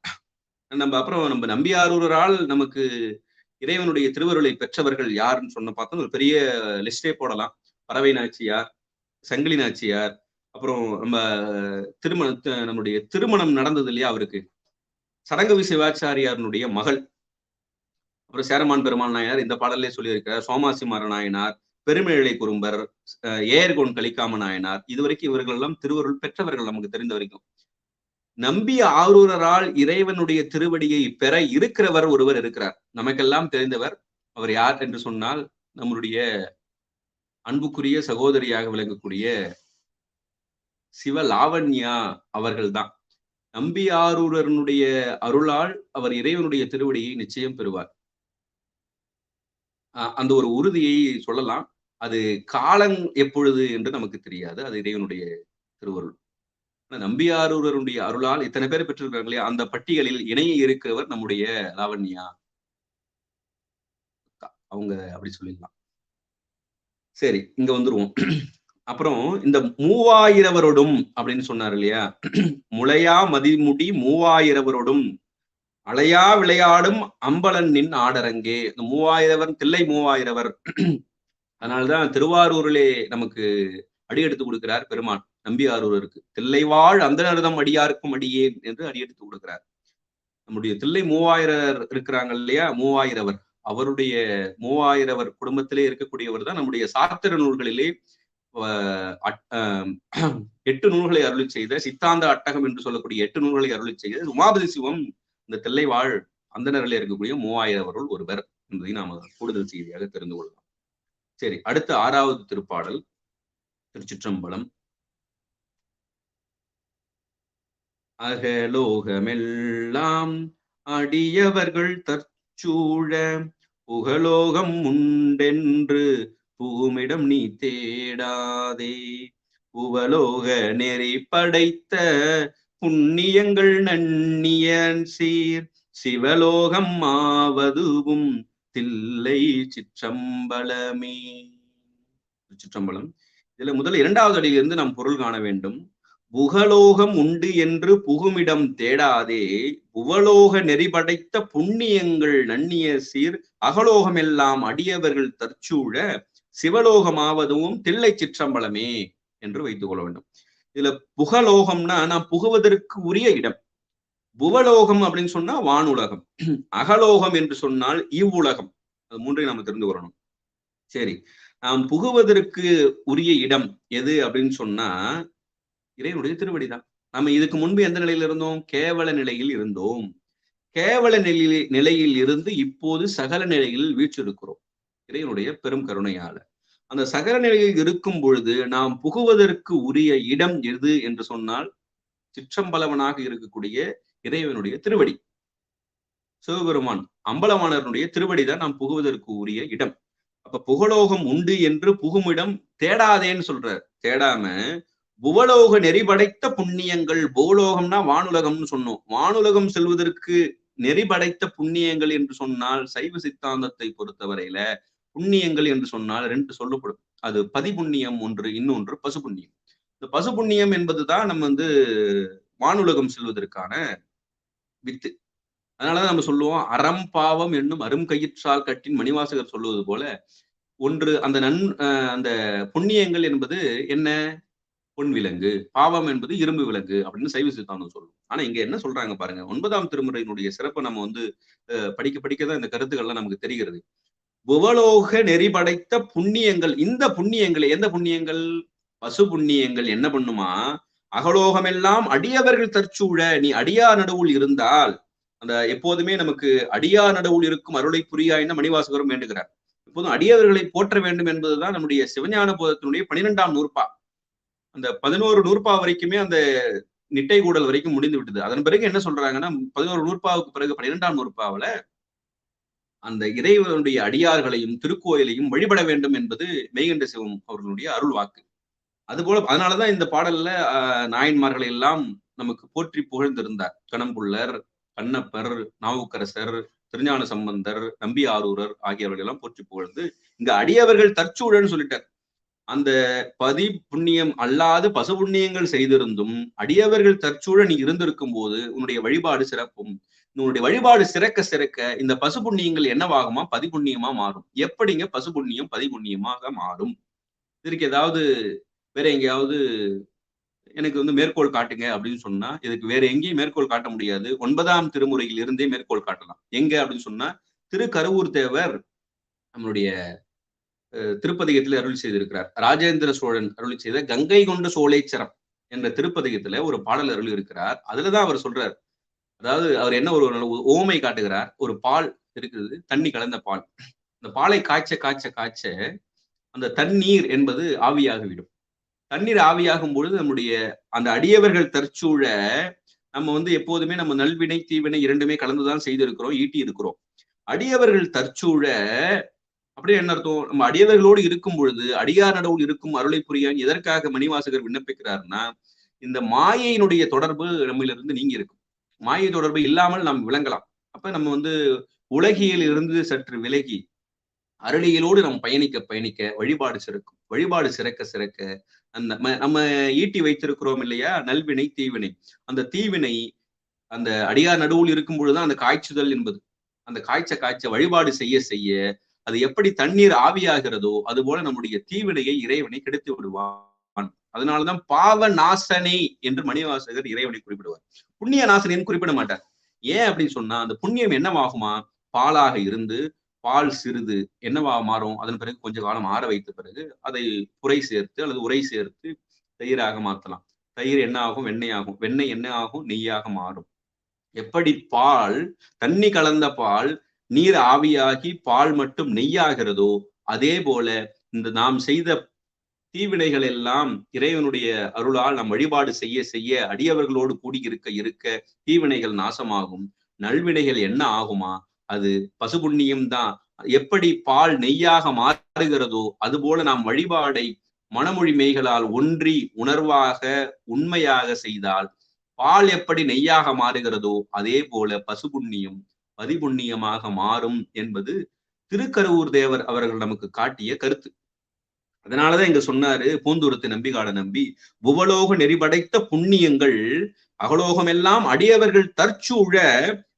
[SPEAKER 2] நம்ம நம்பியாரூரால் நமக்கு இறைவனுடைய திருவருளை பெற்றவர்கள் யாருன்னு சொன்ன பார்த்தோம். ஒரு பெரிய லிஸ்டே போடலாம். பறவை நாச்சியார், சங்கிலி நாச்சியார், அப்புறம் நம்முடைய திருமணம் நடந்தது இல்லையா அவருக்கு, சடங்கவி சிவாச்சாரியாருடைய மகள். அப்புறம் சேரமான் பெருமாள் நாயனார் இந்த பாடலே சொல்லியிருக்கிறார். சோமாசி மரநாயனார், பெருமிழை குறும்பர், ஏர்கோன் கலிக்காம நாயனார், இதுவரைக்கும் இவர்கள் எல்லாம் திருவருள் பெற்றவர்கள் நமக்கு தெரிந்த வரைக்கும். நம்பி ஆரூரால் இறைவனுடைய திருவடியை பெற இருக்கிறவர் ஒருவர் இருக்கிறார், நமக்கெல்லாம் தெரிந்தவர். அவர் யார் என்று சொன்னால் நம்முடைய அன்புக்குரிய சகோதரியாக விளங்கக்கூடிய சிவலாவண்யா அவர்கள்தான். நம்பி ஆரூரனுடைய அருளால் அவர் இறைவனுடைய திருவடியை நிச்சயம் பெறுவார். அந்த ஒரு உறுதியை சொல்லலாம். அது காலம் எப்பொழுது என்று நமக்கு தெரியாது, அது இறைவனுடைய திருவருள். நம்பியாரூரனுடைய அருளால் இத்தனை பேர் பெற்றிருக்காங்க இல்லையா, அந்த பட்டியலில் இணைய இருக்கிறவர் நம்முடைய லாவண்யா, அவங்க அப்படி சொல்லிடலாம். சரி, இங்க வந்துருவோம். அப்புறம் இந்த 3000 அப்படின்னு சொன்னார் இல்லையா, முளையா மதிமுடி 3000 அலையா விளையாடும் அம்பலனின் ஆடரங்கே. இந்த 3000 தில்லை 3000. அதனால்தான் திருவாரூரிலே நமக்கு அடி எடுத்து கொடுக்கிறார் பெருமான் நம்பியாரூருக்கு. தில்லைவாழ் அந்தனர்தம் அடியாருக்கும் அடியேன் என்று அடி எடுத்து கொடுக்கிறார். நம்முடைய தில்லை 3000 இருக்கிறாங்க இல்லையா, 3000 அவருடைய 3000 குடும்பத்திலே இருக்கக்கூடியவர் தான் நம்முடைய சாத்திர நூல்களிலே 8 நூல்களை அருளி செய்த சித்தாந்த அட்டகம் என்று சொல்லக்கூடிய 8 நூல்களை அருளி செய்த உமாபதி சிவம் இந்த தில்லை வாழ் அந்தனரிலே இருக்கக்கூடிய 3000 ஒருவர் என்பதை நாம கூடுதல் செய்தியாக தெரிந்து கொள்ளலாம். சரி, அடுத்த 6வது திருப்பாடல் திருச்சிற்றம்பலம். அகலோகமெல்லாம் அடியவர்கள் தற்சூழ புகலோகம் உண்டென்று புகுமிடம் நீ தேடாதே. புவலோக நெறி படைத்த புண்ணியங்கள் நன்னியன் சீர் சிவலோகம் ஆவதுவும் தில்லை சிற்றம்பலமே. சிற்றம்பலம். இதுல முதல் 2வது அடியிலிருந்து நாம் பொருள் காண வேண்டும். புகலோகம் உண்டு என்று புகுமிடம் தேடாதே, புவலோக நெறி படைத்த புண்ணியங்கள் நன்னிய சீர் அகலோகம் எல்லாம் அடியவர்கள் தற்சூழ சிவலோகமாவதும் தில்லை சிற்றம்பலமே என்று வைத்துக் கொள்ள வேண்டும். இதுல புகலோகம்னா நாம் புகுவதற்கு உரிய இடம். புவலோகம் அப்படின்னு சொன்னா வானுலகம், அகலோகம் என்று சொன்னால் இவ்வுலகம். அது மூன்றையும் நாம தெரிந்து கொள்ளணும். சரி, நாம் புகுவதற்கு உரிய இடம் எது அப்படின்னு சொன்னா இறைவனுடைய திருவடிதான். நம்ம இதுக்கு முன்பு எந்த நிலையில் இருந்தோம்? கேவல நிலையில் இருந்தோம். கேவல நிலையில் இருந்து இப்போது சகல நிலையில் வீற்றிருக்கிறோம் இறைவனுடைய பெரும் கருணையால. அந்த சகல நிலையில் இருக்கும் பொழுது நாம் புகுவதற்கு உரிய இடம் எது என்று சொன்னால் சிற்றம்பலவனாக இருக்கக்கூடிய இறைவனுடைய திருவடி. சிவபெருமான் அம்பலவாணருடைய திருவடிதான் நாம் புகுவதற்கு உரிய இடம். அப்ப புகலோகம் உண்டு என்று புகுமிடம் தேடாதேன்னு சொல்றார். தேடாம புவலோக நெறி படைத்த புண்ணியங்கள். பூலோகம்னா வானுலகம்னு சொன்னோம். வானுலகம் செல்வதற்கு நெறி படைத்த புண்ணியங்கள் என்று சொன்னால் சைவ சித்தாந்தத்தை பொறுத்தவரையில புண்ணியங்கள் என்று சொன்னால் 2 சொல்லப்படும். அது பதிபுண்ணியம் ஒன்று, இன்னொன்று பசு புண்ணியம். இந்த பசு புண்ணியம் என்பதுதான் நம்ம வானுலகம் செல்வதற்கான வித்து. அதனாலதான் நம்ம சொல்லுவோம், அறம் பாவம் என்னும் அரும் கயிற்றால் கட்டின் மணிவாசகர் சொல்லுவது போல, ஒன்று அந்த புண்ணியங்கள் என்பது என்ன? பொன் விலங்கு, பாவம் என்பது இரும்பு விலங்கு அப்படின்னு சைவ சித்தாந்தம் சொல்லும். ஆனா இங்க என்ன சொல்றாங்க பாருங்க, 9ஆம் திருமுறையினுடைய சிறப்பை நம்ம படிக்க படிக்கதான் இந்த கருத்துக்கள்லாம் நமக்கு தெரிகிறது. புவலோக நெறி படைத்த புண்ணியங்கள். இந்த புண்ணியங்கள் எந்த புண்ணியங்கள்? பசு புண்ணியங்கள் என்ன பண்ணுமா? அகலோகமெல்லாம் அடியவர்கள் தற்சூழ. நீ அடியா நடுவுள் இருந்தால், அந்த எப்போதுமே நமக்கு அடியா நடுவுள் இருக்கும் அருளை புரியாயின்னு மணிவாசகரும் வேண்டுகிறார். எப்போதும் அடியவர்களை போற்ற வேண்டும் என்பதுதான் நம்முடைய சிவஞான போதத்தினுடைய 12ஆம் நூற்பா. அந்த 11 நூற்பா வரைக்குமே அந்த நிட்டை கூடல் வரைக்கும் முடிந்து விட்டது. அதன் பிறகு என்ன சொல்றாங்கன்னா, 11 நூற்பாவுக்கு பிறகு 12ஆம் நூற்பாவில அந்த இறைவனுடைய அடியார்களையும் திருக்கோயிலையும் வழிபட வேண்டும் என்பது மெய்கண்ட சிவம் அவர்களுடைய அருள் வாக்கு. அதுபோல அதனாலதான் இந்த பாடல்ல நாயன்மார்களை எல்லாம் நமக்கு போற்றி புகழ்ந்திருந்தார். கணம்புள்ளர், கண்ணப்பர், நாவுக்கரசர், திருஞான சம்பந்தர், நம்பி ஆரூரர் ஆகியவர்கள் எல்லாம் போற்றி புகழ்ந்து இங்க அடியவர்கள் தற்சூழன்னு சொல்லிட்டார். அந்த பதி புண்ணியம் அல்லாது பசு புண்ணியங்கள் செய்திருந்தும் அடியவர்கள் தற்சூழ நீ இருந்திருக்கும் போது உன்னுடைய வழிபாடு சிறப்பும். உன்னுடைய வழிபாடு சிறக்க சிறக்க இந்த பசு புண்ணியங்கள் என்னவாகுமா? பதிபுண்ணியமா மாறும். எப்படிங்க பசு புண்ணியம் பதிபுண்ணியமாக மாறும்? இதற்கு ஏதாவது வேற எங்கேயாவது எனக்கு மேற்கோள் காட்டுங்க அப்படின்னு சொன்னா, இதுக்கு வேற எங்கேயும் மேற்கோள் காட்ட முடியாது. 9ஆம் திருமுறையில் இருந்தே மேற்கோள் காட்டலாம். எங்க அப்படின்னு சொன்னா, திருக்கருவூர் தேவர் நம்மளுடைய திருப்பதிகத்தில் அருள் செய்திருக்கிறார். ராஜேந்திர சோழன் அருள் செய்த கங்கை கொண்ட சோலைச்சரம் என்ற திருப்பதிகத்துல ஒரு பாடல் அருள் இருக்கிறார். அதுலதான் அவர் சொல்றார். அதாவது அவர் என்ன ஒரு ஓமை காட்டுகிறார். ஒரு பால் இருக்குது, தண்ணி கலந்த பால். அந்த பாலை காய்ச்ச காய்ச்ச காய்ச்ச அந்த தண்ணீர் என்பது ஆவியாகிவிடும். தண்ணீர் ஆவியாகும் பொழுது நம்முடைய அந்த அடியவர்கள் தற்சூழ நம்ம எப்போதுமே நம்ம நல்வினை தீவினை இரண்டுமே கலந்துதான் செய்திருக்கிறோம், ஈட்டி இருக்கிறோம். அடியவர்கள் தற்சூழ அப்படியே என்ன அர்த்தம்? நம்ம அடியவர்களோடு இருக்கும் பொழுது அடியார் நடுவில் இருக்கும் அருளை புரியான் எதற்காக மணிவாசகர் விண்ணப்பிக்கிறார்னா, இந்த மாயையினுடைய தொடர்பு நம்மிலிருந்து நீங்கி இருக்கும். மாயை தொடர்பு இல்லாமல் நாம் விளங்கலாம். அப்ப நம்ம உலகியல் இருந்து சற்று விலகி அருளியலோடு நம்ம பயணிக்க பயணிக்க வழிபாடு சிறக்கும். வழிபாடு சிறக்க சிறக்க நம்ம ஈட்டி வைத்திருக்கிறோம் இல்லையா, நல்வினை தீவினை. அந்த தீவினை அந்த அடியார் நடுவில் இருக்கும் பொழுதுதான் அந்த காய்ச்சுதல் என்பது. அந்த காய்ச்ச வழிபாடு செய்ய செய்ய அது எப்படி தண்ணீர் ஆவியாகிறதோ அது போல நம்முடைய தீவினையை இறைவனை கெடுத்து விடுவான். அதனாலதான் பாவ நாசனை என்று மணிவாசகர் இறைவனை குறிப்பிடுவார். புண்ணிய நாசனைன்னு குறிப்பிட மாட்டார். ஏன் அப்படின்னு சொன்னா, அந்த புண்ணியம் என்னவாகுமா? பாலாக இருந்து பால் சிறிது என்னவா மாறும்? அதன் பிறகு கொஞ்ச காலம் ஆற வைத்த பிறகு அதை புரை சேர்த்து அல்லது உரை சேர்த்து தயிராக மாற்றலாம். தயிர் என்ன ஆகும்? வெண்ணெய் ஆகும். வெண்ணெய் என்ன ஆகும்? நெய்யாக மாறும். எப்படி பால், தண்ணி கலந்த பால் நீர் ஆவியாகி பால் மட்டும் நெய்யாகிறதோ அதே போல இந்த நாம் செய்த தீவினைகள் எல்லாம் இறைவனுடைய அருளால் நாம் வழிபாடு செய்ய செய்ய அடியவர்களோடு கூடி இருக்க இருக்க தீவினைகள் நாசமாகும். நல்வினைகள் என்ன ஆகுமா? அது பசுபுண்ணியம் தான். எப்படி பால் நெய்யாக மாறுகிறதோ அதுபோல நாம் வழிபாடை மனமொழி மெய்களால் ஒன்றி உணர்வாக உண்மையாக செய்தால் பால் எப்படி நெய்யாக மாறுகிறதோ அதே போல பசுபுண்ணியம் பதிபுண்ணியமாக மாறும் என்பது திருக்கருவூர் தேவர் அவர்கள் நமக்கு காட்டிய கருத்து. அதனாலதான் இங்க சொன்னாரு பூந்துருத்து நம்பிகாட நம்பி, புவலோக நெறிபடைத்த புண்ணியங்கள் அகலோகம் எல்லாம் அடியவர்கள் தற்சூழ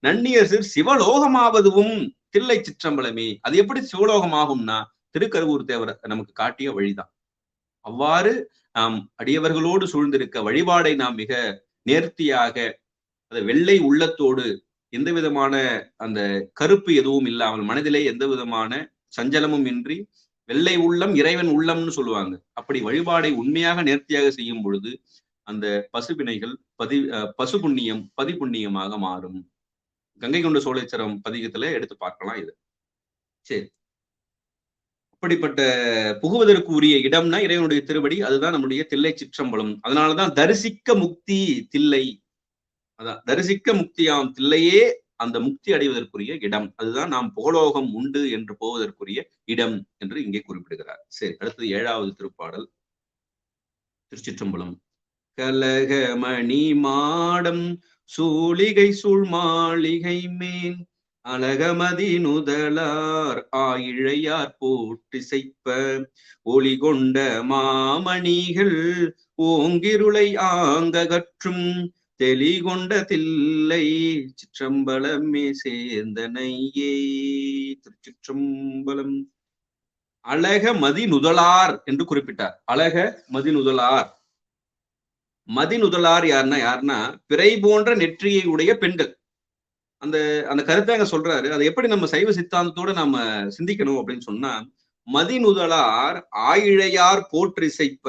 [SPEAKER 2] நன்னியசிர் சிவலோகமாவதுவும் தில்லை சிற்றம்பலமே. அது எப்படி சிவலோகமாகும்னா திருக்கருவூர் தேவர் நமக்கு காட்டிய வழிதான். அவ்வாறு நாம் அடியவர்களோடு சூழ்ந்திருக்க வழிபாடை நாம் மிக நேர்த்தியாக அந்த வெள்ளை உள்ளத்தோடு எந்த விதமான அந்த கருப்பு எதுவும் இல்லாமல் மனதிலே எந்த விதமான சஞ்சலமும் இன்றி வெள்ளை உள்ளம் இறைவன் உள்ளம்னு சொல்லுவாங்க. அப்படி வழிபாடை உண்மையாக நேர்த்தியாக செய்யும் பொழுது அந்த பசுபிணைகள் பசு புண்ணியம் பதிபுண்ணியமாக மாறும். கங்கை கொண்ட சோழேச்சரம் பதிகத்துல எடுத்து பார்க்கலாம் இது. சரி, அப்படிப்பட்ட புகுவதற்கு உரிய இடம்னா இறைவனுடைய திருவடி. அதுதான் நம்முடைய தில்லை சிற்றம்பலம். அதனாலதான் தரிசிக்க முக்தி தில்லை. அதான் தரிசிக்க முக்தியாம் தில்லையே அந்த முக்தி அடைவதற்குரிய இடம். அதுதான் நாம் புகலோகம் உண்டு என்று போவதற்குரிய இடம் என்று இங்கே குறிப்பிடுகிறார். சரி, அடுத்தது 7வது திருப்பாடல். திருச்சிற்றம்பலம். கலகமணி மாடம் சூளிகை சூழ் மாளிகை மேல் அழகமதி நுதலார் ஆயிழையார் போற்றிசைப்ப ஒளி கொண்ட மாமணிகள் ஓங்கிருளை ஆங்ககற்றும் தெளிகொண்ட தில்லை சிற்றம்பலமே சேர்ந்தனையே. திருச்சிற்றம்பலம். அழக மதிநுதலார் என்று குறிப்பிட்டார். அழக மதிநுதலார். மதிநுதலார் யாருன்னா பிறை போன்ற நெற்றியை உடைய பெண்கள். அந்த அந்த கருத்தை அங்க சொல்றாரு. அதை எப்படி நம்ம சைவ சித்தாந்தத்தோட நம்ம சிந்திக்கணும் அப்படின்னு சொன்னா, மதிநுதலார் ஆயிழையார் போற்றிசைப்ப.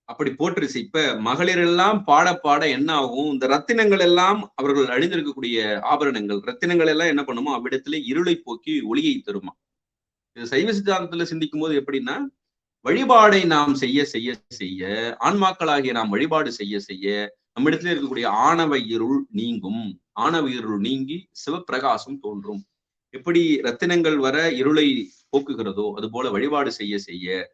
[SPEAKER 2] அப்படி போற்றிசைப்ப மகளிர் எல்லாம் பாட பாட என்ன ஆகும், இந்த ரத்தினங்கள் எல்லாம் அவர்கள் அணிந்திருக்கக்கூடிய ஆபரணங்கள், ரத்தினங்கள் எல்லாம் என்ன பண்ணுமோ அவ்விடத்திலே இருளை போக்கி ஒளியை தருமா. இது சைவ சித்தாந்தத்துல சிந்திக்கும் போது எப்படின்னா, வழிபாடை நாம் செய்ய செய்ய செய்ய, ஆன்மாக்களாகிய நாம் வழிபாடு செய்ய செய்ய நம்மிடத்துல இருக்கக்கூடிய ஆணவ இருள் நீங்கும். ஆணவ இருள் நீங்கி சிவப்பிரகாசம் தோன்றும். எப்படி ரத்தினங்கள் வர இருளை போக்குகிறதோ அது போல வழிபாடு செய்ய செய்ய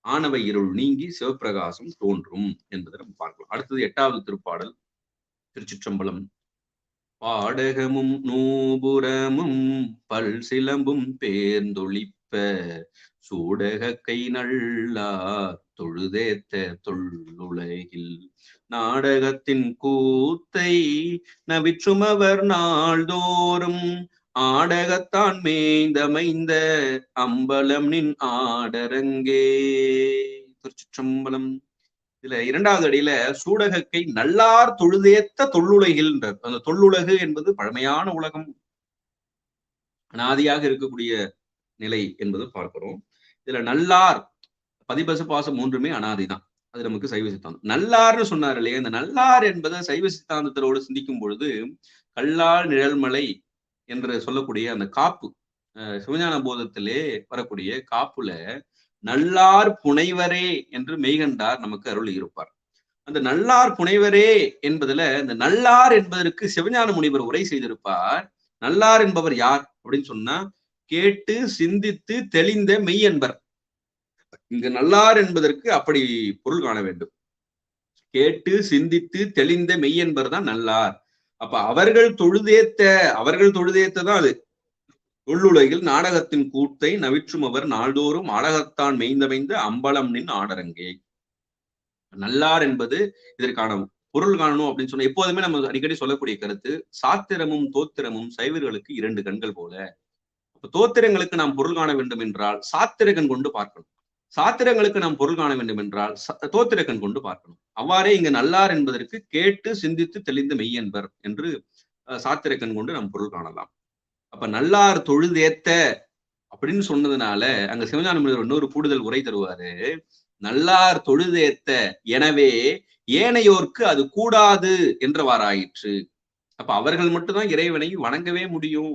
[SPEAKER 2] ஆணவ இருள் நீங்கி சிவப்பிரகாசம் தோன்றும் என்பதை நம்ம பார்க்கலாம். அடுத்தது 8வது திருப்பாடல். திருச்சிற்றம்பலம். பாடகமும் நூபுரமும் பல் சிலம்பும் பேர்ந்தொழிப்ப சூடக கை நல்லார் தொழுதேத்த தொல்லுலகில் நாடகத்தின் கூத்தை நவிற்றுமவர் நாள்தோறும் ஆடகத்தான் மேய்ந்தமைந்த அம்பலம் நின் ஆடரங்கே. திருச்சிற்றம்பலம். இதுல 2வது அடியில சூடகக்கை நல்லார் தொழுதேத்த தொல்லுலகில்ன்றார். அந்த தொல்லுலகு என்பது பழமையான உலகம், அனாதியாக இருக்கக்கூடிய நிலை என்பது பார்க்கிறோம். இதுல நல்லார் பதிபசு பாசம் 3மே அனாதிதான். அது நமக்கு சைவ சித்தாந்தம். நல்லார்னு சொன்னார் இல்லையா, இந்த நல்லார் என்பதை சைவ சித்தாந்தத்தோடு சிந்திக்கும் பொழுது கல்லால் நிழல்மலை என்று சொல்லக்கூடிய அந்த காப்பு, சிவஞான போதத்திலே வரக்கூடிய காப்புல நல்லார் புனைவரே என்று மெய்கண்டார் நமக்கு அருள் இருப்பார். அந்த நல்லார் புனைவரே என்பதுல இந்த நல்லார் என்பதற்கு சிவஞான முனிவர் உரை செய்திருப்பார். நல்லார் என்பவர் யார் அப்படின்னு சொன்னா, கேட்டு சிந்தித்து தெளிந்த மெய் என்பர். இங்கு நல்லார் என்பதற்கு அப்படி பொருள் காண வேண்டும். கேட்டு சிந்தித்து தெளிந்த மெய் என்பர் தான் நல்லார். அப்ப அவர்கள் தொழுதேத்ததான் அது. உள்ளுலகில் நாடகத்தின் கூத்தை நவிற்றும் அவர் நாள்தோறும் ஆடகத்தான் மெய்ந்த அம்பலம் நின் ஆடரங்கே. நல்லார் என்பது இதற்கான பொருள் காணணும் அப்படின்னு சொன்னா, எப்போதுமே நம்ம அடிக்கடி சொல்லக்கூடிய கருத்து, சாத்திரமும் தோத்திரமும் சைவர்களுக்கு 2 கண்கள் போல. அப்ப தோத்திரங்களுக்கு நாம் பொருள் காண வேண்டும் என்றால் சாத்திரகன் கொண்டு பார்க்கணும். சாத்திரங்களுக்கு நாம் பொருள் காண வேண்டும் என்றால் தோத்திரக்கண் கொண்டு பார்க்கணும். அவ்வாறே இங்கு நல்லார் என்பதற்கு கேட்டு சிந்தித்து தெளிந்த மெய்யன்பர் என்று சாத்திரக்கண் கொண்டு நாம் பொருள் காணலாம். அப்ப நல்லார் தொழுதேத்த அப்படின்னு சொன்னதுனால அங்க சிவஞான முனிவர் இன்னொரு கூடுதல் உரை தருவாரு. நல்லார் தொழுதேத்த எனவே ஏனையோர்க்கு அது கூடாது என்றவாறாயிற்று. அப்ப அவர்கள் மட்டும்தான் இறைவனை வணங்கவே முடியும்.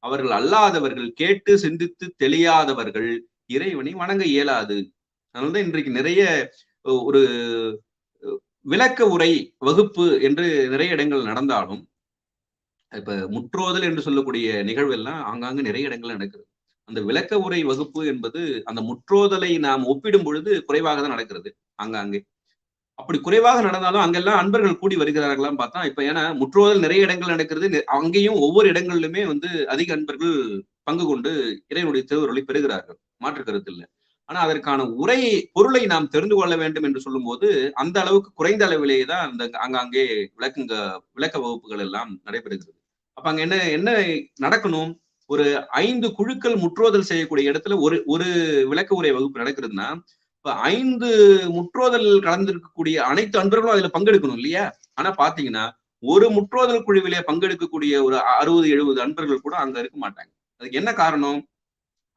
[SPEAKER 2] அவர்கள் அல்லாதவர்கள், கேட்டு சிந்தித்து தெளியாதவர்கள் இறைவனை வணங்க இயலாது. அதனாலதான் இன்றைக்கு நிறைய ஒரு விளக்க உரை வகுப்பு என்று நிறைய இடங்கள் நடந்தாலும், இப்ப முற்றோதல் என்று சொல்லக்கூடிய நிகழ்வு எல்லாம் ஆங்காங்கு நிறைய இடங்கள் நடக்குது. அந்த விளக்க உரை வகுப்பு என்பது அந்த முற்றோதலை நாம் ஒப்பிடும் பொழுது குறைவாக தான் நடக்கிறது ஆங்காங்கே. அப்படி குறைவாக நடந்தாலும் அங்கெல்லாம் அன்பர்கள் கூடி வருகிறார்களான்னு பார்த்தா, இப்ப ஏன்னா முற்றோதல் நிறைய இடங்கள் நடக்கிறது, அங்கேயும் ஒவ்வொரு இடங்களிலுமே அதிக அன்பர்கள் பங்கு கொண்டு இறைவனுடைய திருவருளை பெறுகிறார்கள், மாற்று கருத்து இல்லை. ஆனா அதற்கான உரை பொருளை நாம் தெரிந்து கொள்ள வேண்டும் என்று சொல்லும் போது அந்த அளவுக்கு குறைந்த அளவிலேயே தான் அந்த அங்காங்கே விளக்க வகுப்புகள் எல்லாம் நடைபெறுகிறது. அப்ப அங்க என்ன நடக்கணும், ஒரு 5 குழுக்கள் முற்றோதல் செய்யக்கூடிய இடத்துல ஒரு விளக்க உரை வகுப்பு நடக்கிறதுனா, இப்ப 5 முற்றோதல் கலந்திருக்கக்கூடிய அனைத்து அன்பர்களும் அதுல பங்கெடுக்கணும் இல்லையா? ஆனா பாத்தீங்கன்னா ஒரு முற்றோதல் குழுவிலே பங்கெடுக்கக்கூடிய ஒரு 60-70 அன்பர்கள் கூட அங்க இருக்க மாட்டாங்க. அதுக்கு என்ன காரணம்?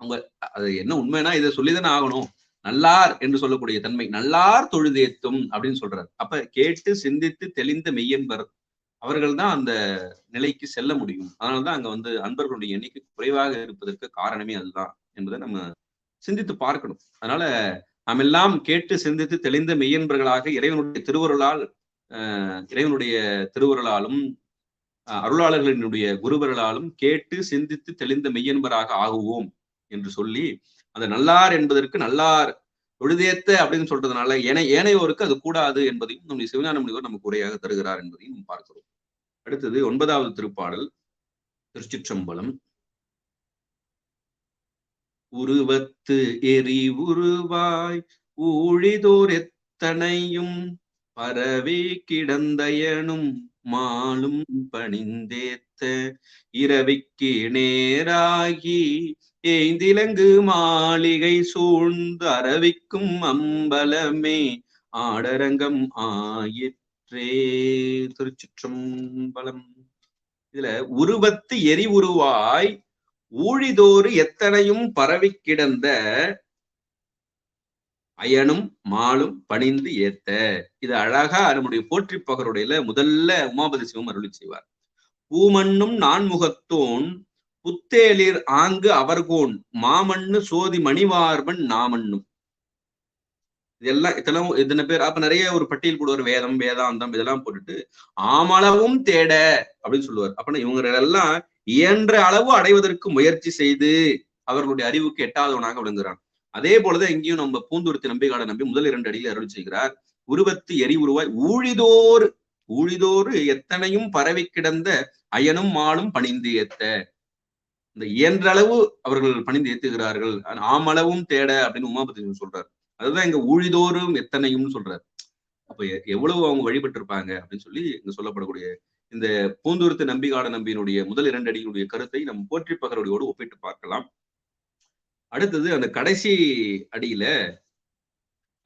[SPEAKER 2] அவங்க அது என்ன உண்மைனா இதை சொல்லிதானே ஆகணும். நல்லார் என்று சொல்லக்கூடிய தன்மை, நல்லார் தொழுதேத்தும் அப்படின்னு சொல்றாரு. அப்ப கேட்டு சிந்தித்து தெளிந்த மெய்யன்பர் அவர்கள் தான் அந்த நிலைக்கு செல்ல முடியும். அதனாலதான் அங்க அன்பர்களுடைய எண்ணிக்கை குறைவாக இருப்பதற்கு காரணமே அதுதான் என்பதை நம்ம சிந்தித்து பார்க்கணும். அதனால நாம் எல்லாம் கேட்டு சிந்தித்து தெளிந்த மெய்யன்பர்களாக இறைவனுடைய திருவருளாலும் அருளாளர்களினுடைய குருவர்களாலும் கேட்டு சிந்தித்து தெளிந்த மெய்யன்பராக ஆகுவோம் என்று சொல்லி, அந்த நல்லார் என்பதற்கு நல்லார் தொழுதேத்த அப்படின்னு சொல்றதுனால ஏனையோருக்கு அது கூடாது என்பதையும் நம்முடைய சிவஞான முனிவர் நமக்கு உரையாக தருகிறார் என்பதையும் நாம் பார்க்கிறோம். அடுத்தது 9வது திருப்பாடல். திருச்சிற்றம்பலம். உருவத்து எரி உருவாய் ஊழிதோர் எத்தனையும் பரவே கிடந்தயனும் மாலும் பணிந்தேத்த இரவிக்கு நேராகி ஏந்திலங்கு மாளிகை சூழ்ந்து அரவிக்கும் அம்பலமே ஆடரங்கம் ஆயிற்றே. திருச்சிற்றம்பலம். இதுல உருவத்து எரி உருவாய் ஊழிதோறு எத்தனையும் பரவி கிடந்த அயனும் மாலும் பணிந்து ஏத்த. இது அழகா நம்முடைய போற்றி பகருடைய முதல்ல உமாபதி சிவம் அருளி செய்வார். பூமண்ணும் நான்முகத்தோன் புத்தேளிர் ஆங்கு அவர்கோன் மாமண்ணு சோதி மணிவார்பன் நாமண்ணும். இதெல்லாம் இத்தனை பேர் அப்ப நிறைய ஒரு பட்டியல் போடுவார். வேதம் வேதாந்தம் இதெல்லாம் போட்டுட்டு ஆமளவும் தேட அப்படின்னு சொல்லுவார். அப்படின்னா இவங்க எல்லாம் இயன்ற அளவு அடைவதற்கு முயற்சி செய்து அவர்களுடைய அறிவுக்கு எட்டாதவனாக விளங்குகிறான். அதே போலதான் எங்கேயும் நம்ம பூந்துருத்தி நம்பிகாட நம்பி முதல் 2 அடியில் அருள் செய்கிறார். உருவத்து எரி உருவாய் ஊழிதோறு எத்தனையும் பரவி கிடந்த அயனும் மாலும் பணிந்து ஏத்த. இந்த இயன்ற அளவு அவர்கள் பணிந்து ஏத்துகிறார்கள். ஆமளவும் தேட அப்படின்னு உமாபதி சொல்றாரு. அதுதான் இங்க ஊழிதோறும் எத்தனையும் சொல்றாரு. அப்ப எவ்வளவு அவங்க வழிபட்டிருப்பாங்க அப்படின்னு சொல்லி இங்க சொல்லப்படக்கூடிய இந்த பூந்துருத்து நம்பிகாட நம்பியினுடைய முதல் 2 அடியினுடைய கருத்தை நம்ம போற்றி பகரோடு ஒப்பிட்டு பார்க்கலாம். அடுத்தது அந்த கடைசி அடியில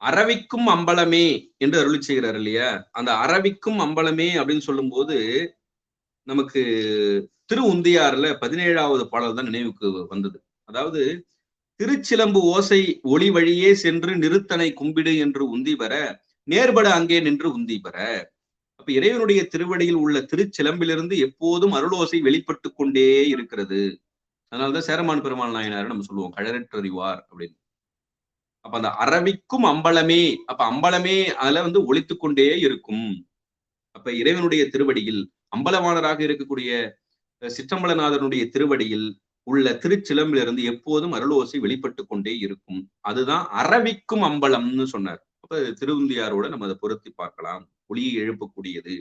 [SPEAKER 2] அரவிக்கும் அம்பலமே என்று அருளி செய்கிறார் இல்லையா? அந்த அரவிக்கும் அம்பலமே அப்படின்னு சொல்லும் போது நமக்கு திரு உந்தியார்ல 17வது பாடல் தான் நினைவுக்கு வந்தது. அதாவது திருச்சிலம்பு ஓசை ஒளி வழியே சென்று நிறுத்தனை கும்பிடு என்று உந்தி வர நேர்பட அங்கே நின்று உந்தி பெற. அப்ப இறைவனுடைய திருவடியில் உள்ள திருச்சிலம்பிலிருந்து எப்போதும் அருளோசை வெளிப்பட்டு கொண்டே இருக்கிறது. அதனாலதான் சேரமான் பெருமாள் நாயனார் நம்ம சொல்லுவோம் கழறற்றறிவார் அப்படின்னு. அப்ப அந்த அரவிக்கும் அம்பலமே, அப்ப அம்பலமே அதுல ஒலித்து கொண்டே இருக்கும். அப்ப இறைவனுடைய திருவடியில் அம்பலவாணராக இருக்கக்கூடிய சிற்றம்பலநாதனுடைய திருவடியில் உள்ள திருச்சிலம்பிலிருந்து எப்போதும் அருளோசை வெளிப்பட்டு கொண்டே இருக்கும். அதுதான் அரவிக்கும் அம்பலம்னு சொன்னார். அப்ப திருவுந்தியாரோட நம்ம அதை பொருத்தி பார்க்கலாம். ஒளியை எழுப்பக்கூடியது.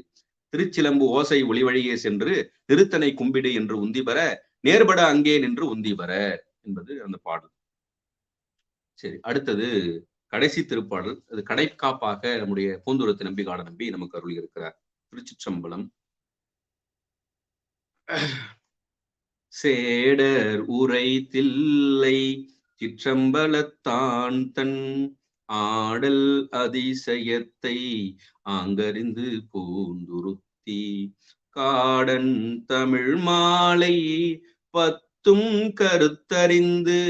[SPEAKER 2] திருச்சிலம்பு ஓசை ஒளி வழியே சென்று நிறுத்தனை கும்பிடு என்று உந்தி பெற நேர்பட அங்கே நின்று உந்தி பெற என்பது அந்த பாடல். சரி, அடுத்தது கடைசி திருப்பாடல். அது கடைக்காப்பாக நம்முடைய பூந்துருத்து நம்பிகாட நம்பி நமக்கு அருள் இருக்கிறார். திருச்சிற்றம்பலம். சேடர் உரை தில்லை சிற்றம்பலத்தான் தன் ஆடல் அதிசயத்தை ஆங்கறிந்து பூந்துருத்தி காடன் தமிழ் மாலை 10ம் கருத்தறிந்து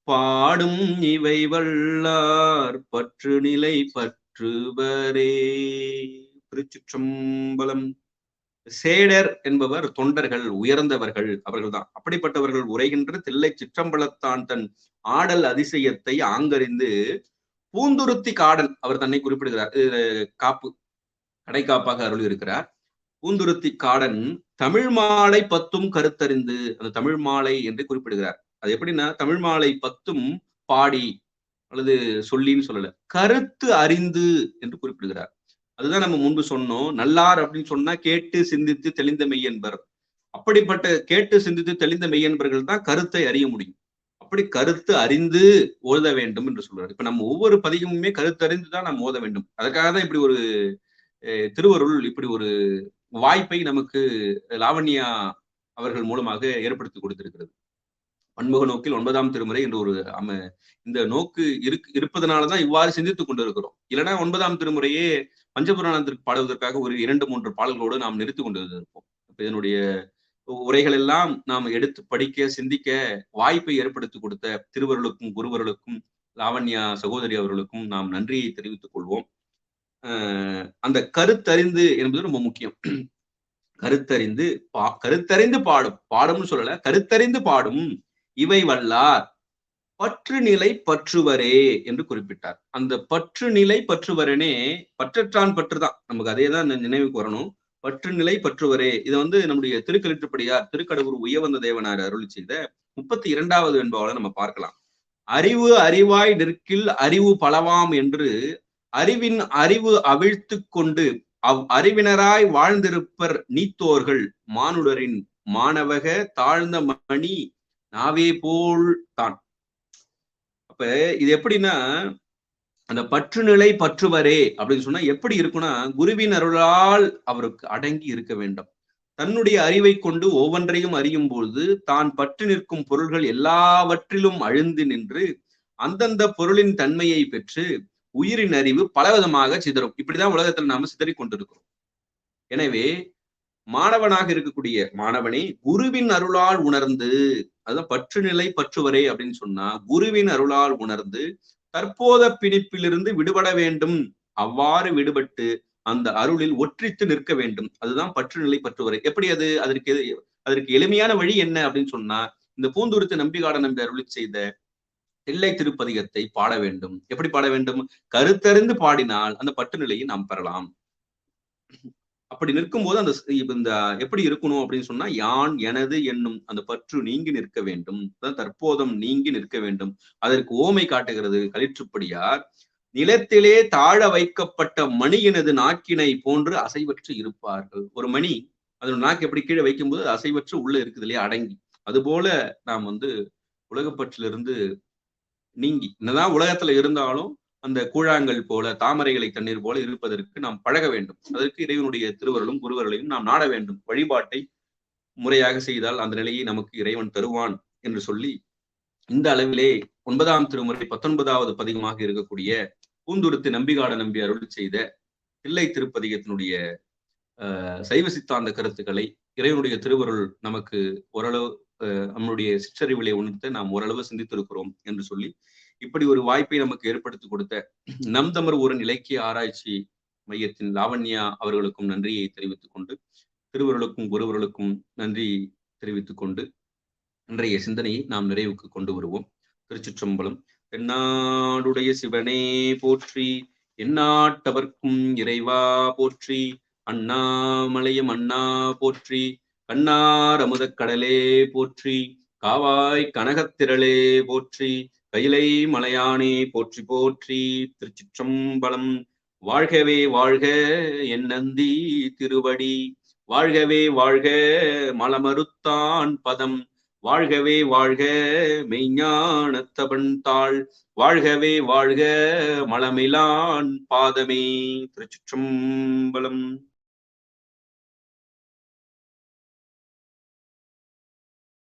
[SPEAKER 2] பாடும் இவை வல்லார் பற்று நிலை பற்றுவரே. திருச்சிற்றம்பலம். சேடர் என்பவர் தொண்டர்கள், உயர்ந்தவர்கள், அவர்கள்தான். அப்படிப்பட்டவர்கள் உரைகின்ற தில்லை சிற்றம்பலத்தான் தன் ஆடல் அதிசயத்தை ஆங்கறிந்து பூந்துருத்தி காடன் அவர் தன்னை குறிப்பிடுகிறார். காப்பு கடைக்காப்பாக அருள் இருக்கிறார். பூந்துருத்தி காடன் தமிழ் மாலை 10ம் கருத்தறிந்து, அந்த தமிழ் மாலை என்று குறிப்பிடுகிறார். அது எப்படின்னா தமிழ் மாலை 10ம் பாடி அல்லது சொல்லின்னு சொல்லல, கருத்து அறிந்து என்று குறிப்பிடுகிறார். அதுதான் நம்ம முன்பு சொன்னோம். நல்லார் அப்படின்னு சொன்னா கேட்டு சிந்தித்து தெளிந்த மெய்யன்பர். அப்படிப்பட்ட கேட்டு சிந்தித்து தெளிந்த மெய்யன்பர்கள் தான் கருத்தை அறிய முடியும். அப்படி கருத்து அறிந்து ஓத வேண்டும் என்று சொல்றாரு. இப்ப நம்ம ஒவ்வொரு பதிகமுமே கருத்தறிந்து தான் நம்ம ஓத வேண்டும். அதுக்காக தான் இப்படி ஒரு திருவருள், இப்படி ஒரு வாய்ப்பை நமக்கு லாவண்யா அவர்கள் மூலமாக ஏற்படுத்தி கொடுத்திருக்கிறது. பன்முக நோக்கில் 9ஆம் திருமுறை என்று ஒரு இந்த நோக்கு இருப்பதனாலதான் இவ்வாறு சிந்தித்துக் கொண்டிருக்கிறோம். இல்லைன்னா 9ஆம் திருமுறையே பஞ்சபுராணத்திற்கு பாடுவதற்காக ஒரு 2-3 பாடல்களோடு நாம் நிறுத்தி கொண்டு இருப்போம். இப்ப இதனுடைய உரைகள் எல்லாம் நாம் எடுத்து படிக்க சிந்திக்க வாய்ப்பை ஏற்படுத்தி கொடுத்த திருவருளுக்கும் குருவருளுக்கும் லாவண்யா சகோதரி அவர்களுக்கும் நாம் நன்றியை தெரிவித்துக் கொள்வோம். அந்த கருத்தறிந்து என்பது ரொம்ப முக்கியம். கருத்தறிந்து பாடும்னு சொல்லல, கருத்தறிந்து பாடும் இவை வல்லார் பற்று நிலை பற்றுவரே என்று குறிப்பிட்டார். அந்த பற்று நிலை பற்றுவரனே, பற்றற்றான் பற்றுதான், நமக்கு அதே தான் நினைவுக்கு வரணும். பற்று நிலை பற்றுவரே. இதை நம்முடைய திருக்கலிற்றுப்படியார் திருக்கடவுர் உயவந்த தேவனார் அருளி செய்த 32வது வெண்பாவில நம்ம பார்க்கலாம். அறிவு அறிவாய் நிற்கில் அறிவு பலவாம் என்று அறிவின் அறிவு அவிழ்த்து கொண்டு அறிவினராய் வாழ்ந்திருப்பர் நீத்தோர்கள் மானுடரின் மாணவக தாழ்ந்த மணி நாவே போல் தான். அப்ப இது எப்படின்னா, அந்த பற்றுநிலை பற்றுவரே அப்படின்னு சொன்னா எப்படி இருக்குன்னா, குருவின் அருளால் அவருக்கு அடங்கி இருக்க வேண்டும். தன்னுடைய அறிவை கொண்டு ஒவ்வொன்றையும் அறியும் பொழுது தான் பற்று நிற்கும் பொருள்கள் எல்லாவற்றிலும் அழுந்து நின்று அந்தந்த பொருளின் தன்மையை பெற்று உயிரின் அறிவு பலவிதமாக சிதறும். இப்படிதான் உலகத்துல நாம சிதறி கொண்டிருக்கிறோம். எனவே மாணவனாக இருக்கக்கூடிய மாணவனை குருவின் அருளால் உணர்ந்து, அதுதான் பற்று நிலை பற்றுவரே அப்படின்னு சொன்னா, குருவின் அருளால் உணர்ந்து தற்போத பிணிப்பிலிருந்து விடுபட வேண்டும். அவ்வாறு விடுபட்டு அந்த அருளில் ஒற்றித்து நிற்க வேண்டும். அதுதான் பற்று நிலை பற்றுவரை. எப்படி அது? அதற்கு எளிமையான வழி என்ன அப்படின்னு சொன்னா, இந்த பூந்துருத்து நம்பிகாட நம்பி அருளி செய்த தில்லை திருப்பதிகத்தை பாட வேண்டும். எப்படி பாட வேண்டும்? கருத்தறிந்து பாடினால் அந்த பற்று நிலையை நாம் பெறலாம். அப்படி நிற்கும் போது இந்த எப்படி இருக்கணும் அப்படின்னு சொன்னா, யான் எனது என்னும் அந்த பற்று நீங்கி நிற்க வேண்டும். தற்போதம் நீங்கி நிற்க வேண்டும். அதற்கு ஓமை காட்டுகிறது களிற்றுப்படியார். நிலத்திலே தாழ வைக்கப்பட்ட மணியினது நாக்கினை போன்று அசைவற்று இருப்பார்கள். ஒரு மணி அதோட நாக்கு எப்படி கீழே வைக்கும் போது அசைவற்று உள்ள இருக்குது இல்லையா, அடங்கி. அதுபோல நாம் உலகப்பற்றிலிருந்து நீங்கி, என்னதான் உலகத்துல இருந்தாலும் அந்த கூழாங்கல் போல, தாமரைகளை தண்ணீர் போல இருப்பதற்கு நாம் பழக வேண்டும். அதற்கு இறைவனுடைய திருவருளும் குருவர்களையும் நாம் நாட வேண்டும். வழிபாட்டை முறையாக செய்தால் அந்த நிலையை நமக்கு இறைவன் தருவான் என்று சொல்லி, இந்த அளவிலே 9ஆம் திருமுறை 19வது பதிகமாக இருக்கக்கூடிய பூந்துருத்து நம்பிகாட நம்பி அருள் செய்த தில்லை திருப்பதிகத்தினுடைய சைவ சித்தாந்த கருத்துக்களை இறைவனுடைய திருவருள் நமக்கு ஓரளவு நம்முடைய சிற்றறிவிலை உணர்த்த நாம் ஓரளவு சிந்தித்திருக்கிறோம் என்று சொல்லி, இப்படி ஒரு வாய்ப்பை நமக்கு ஏற்படுத்தி கொடுத்த நம் தமிழ் ஊரின் இலக்கிய ஆராய்ச்சி மையத்தின் லாவண்யா அவர்களுக்கும் நன்றியை தெரிவித்துக் கொண்டு, திருவருளுக்கும் குருவருளுக்கும் நன்றி தெரிவித்துக் கொண்டு இன்றைய சிந்தனையை நாம் நிறைவுக்கு கொண்டு வருவோம். திருச்சிற்றம்பலம். தென்னாடுடைய சிவனே போற்றி, எந்நாட்டவர்க்கும் இறைவா போற்றி, அண்ணாமலையும் அண்ணா போற்றி, கண்ணார் அமுதக் கடலே போற்றி, காவாய் கனகத்திரளே போற்றி, கைலை மலையானே போற்றி போற்றி. திருச்சிற்றம்பலம். வாழ்கவே வாழ்க என் நந்தி திருவடி, வாழ்கவே வாழ்க மலமறுத்தான் பதம், வாழ்கவே வாழ்க மெய்ஞானத்தவன் தாள், வாழ்கவே வாழ்க மலமிலான் பாதமே. திருச்சிற்றம்பலம்.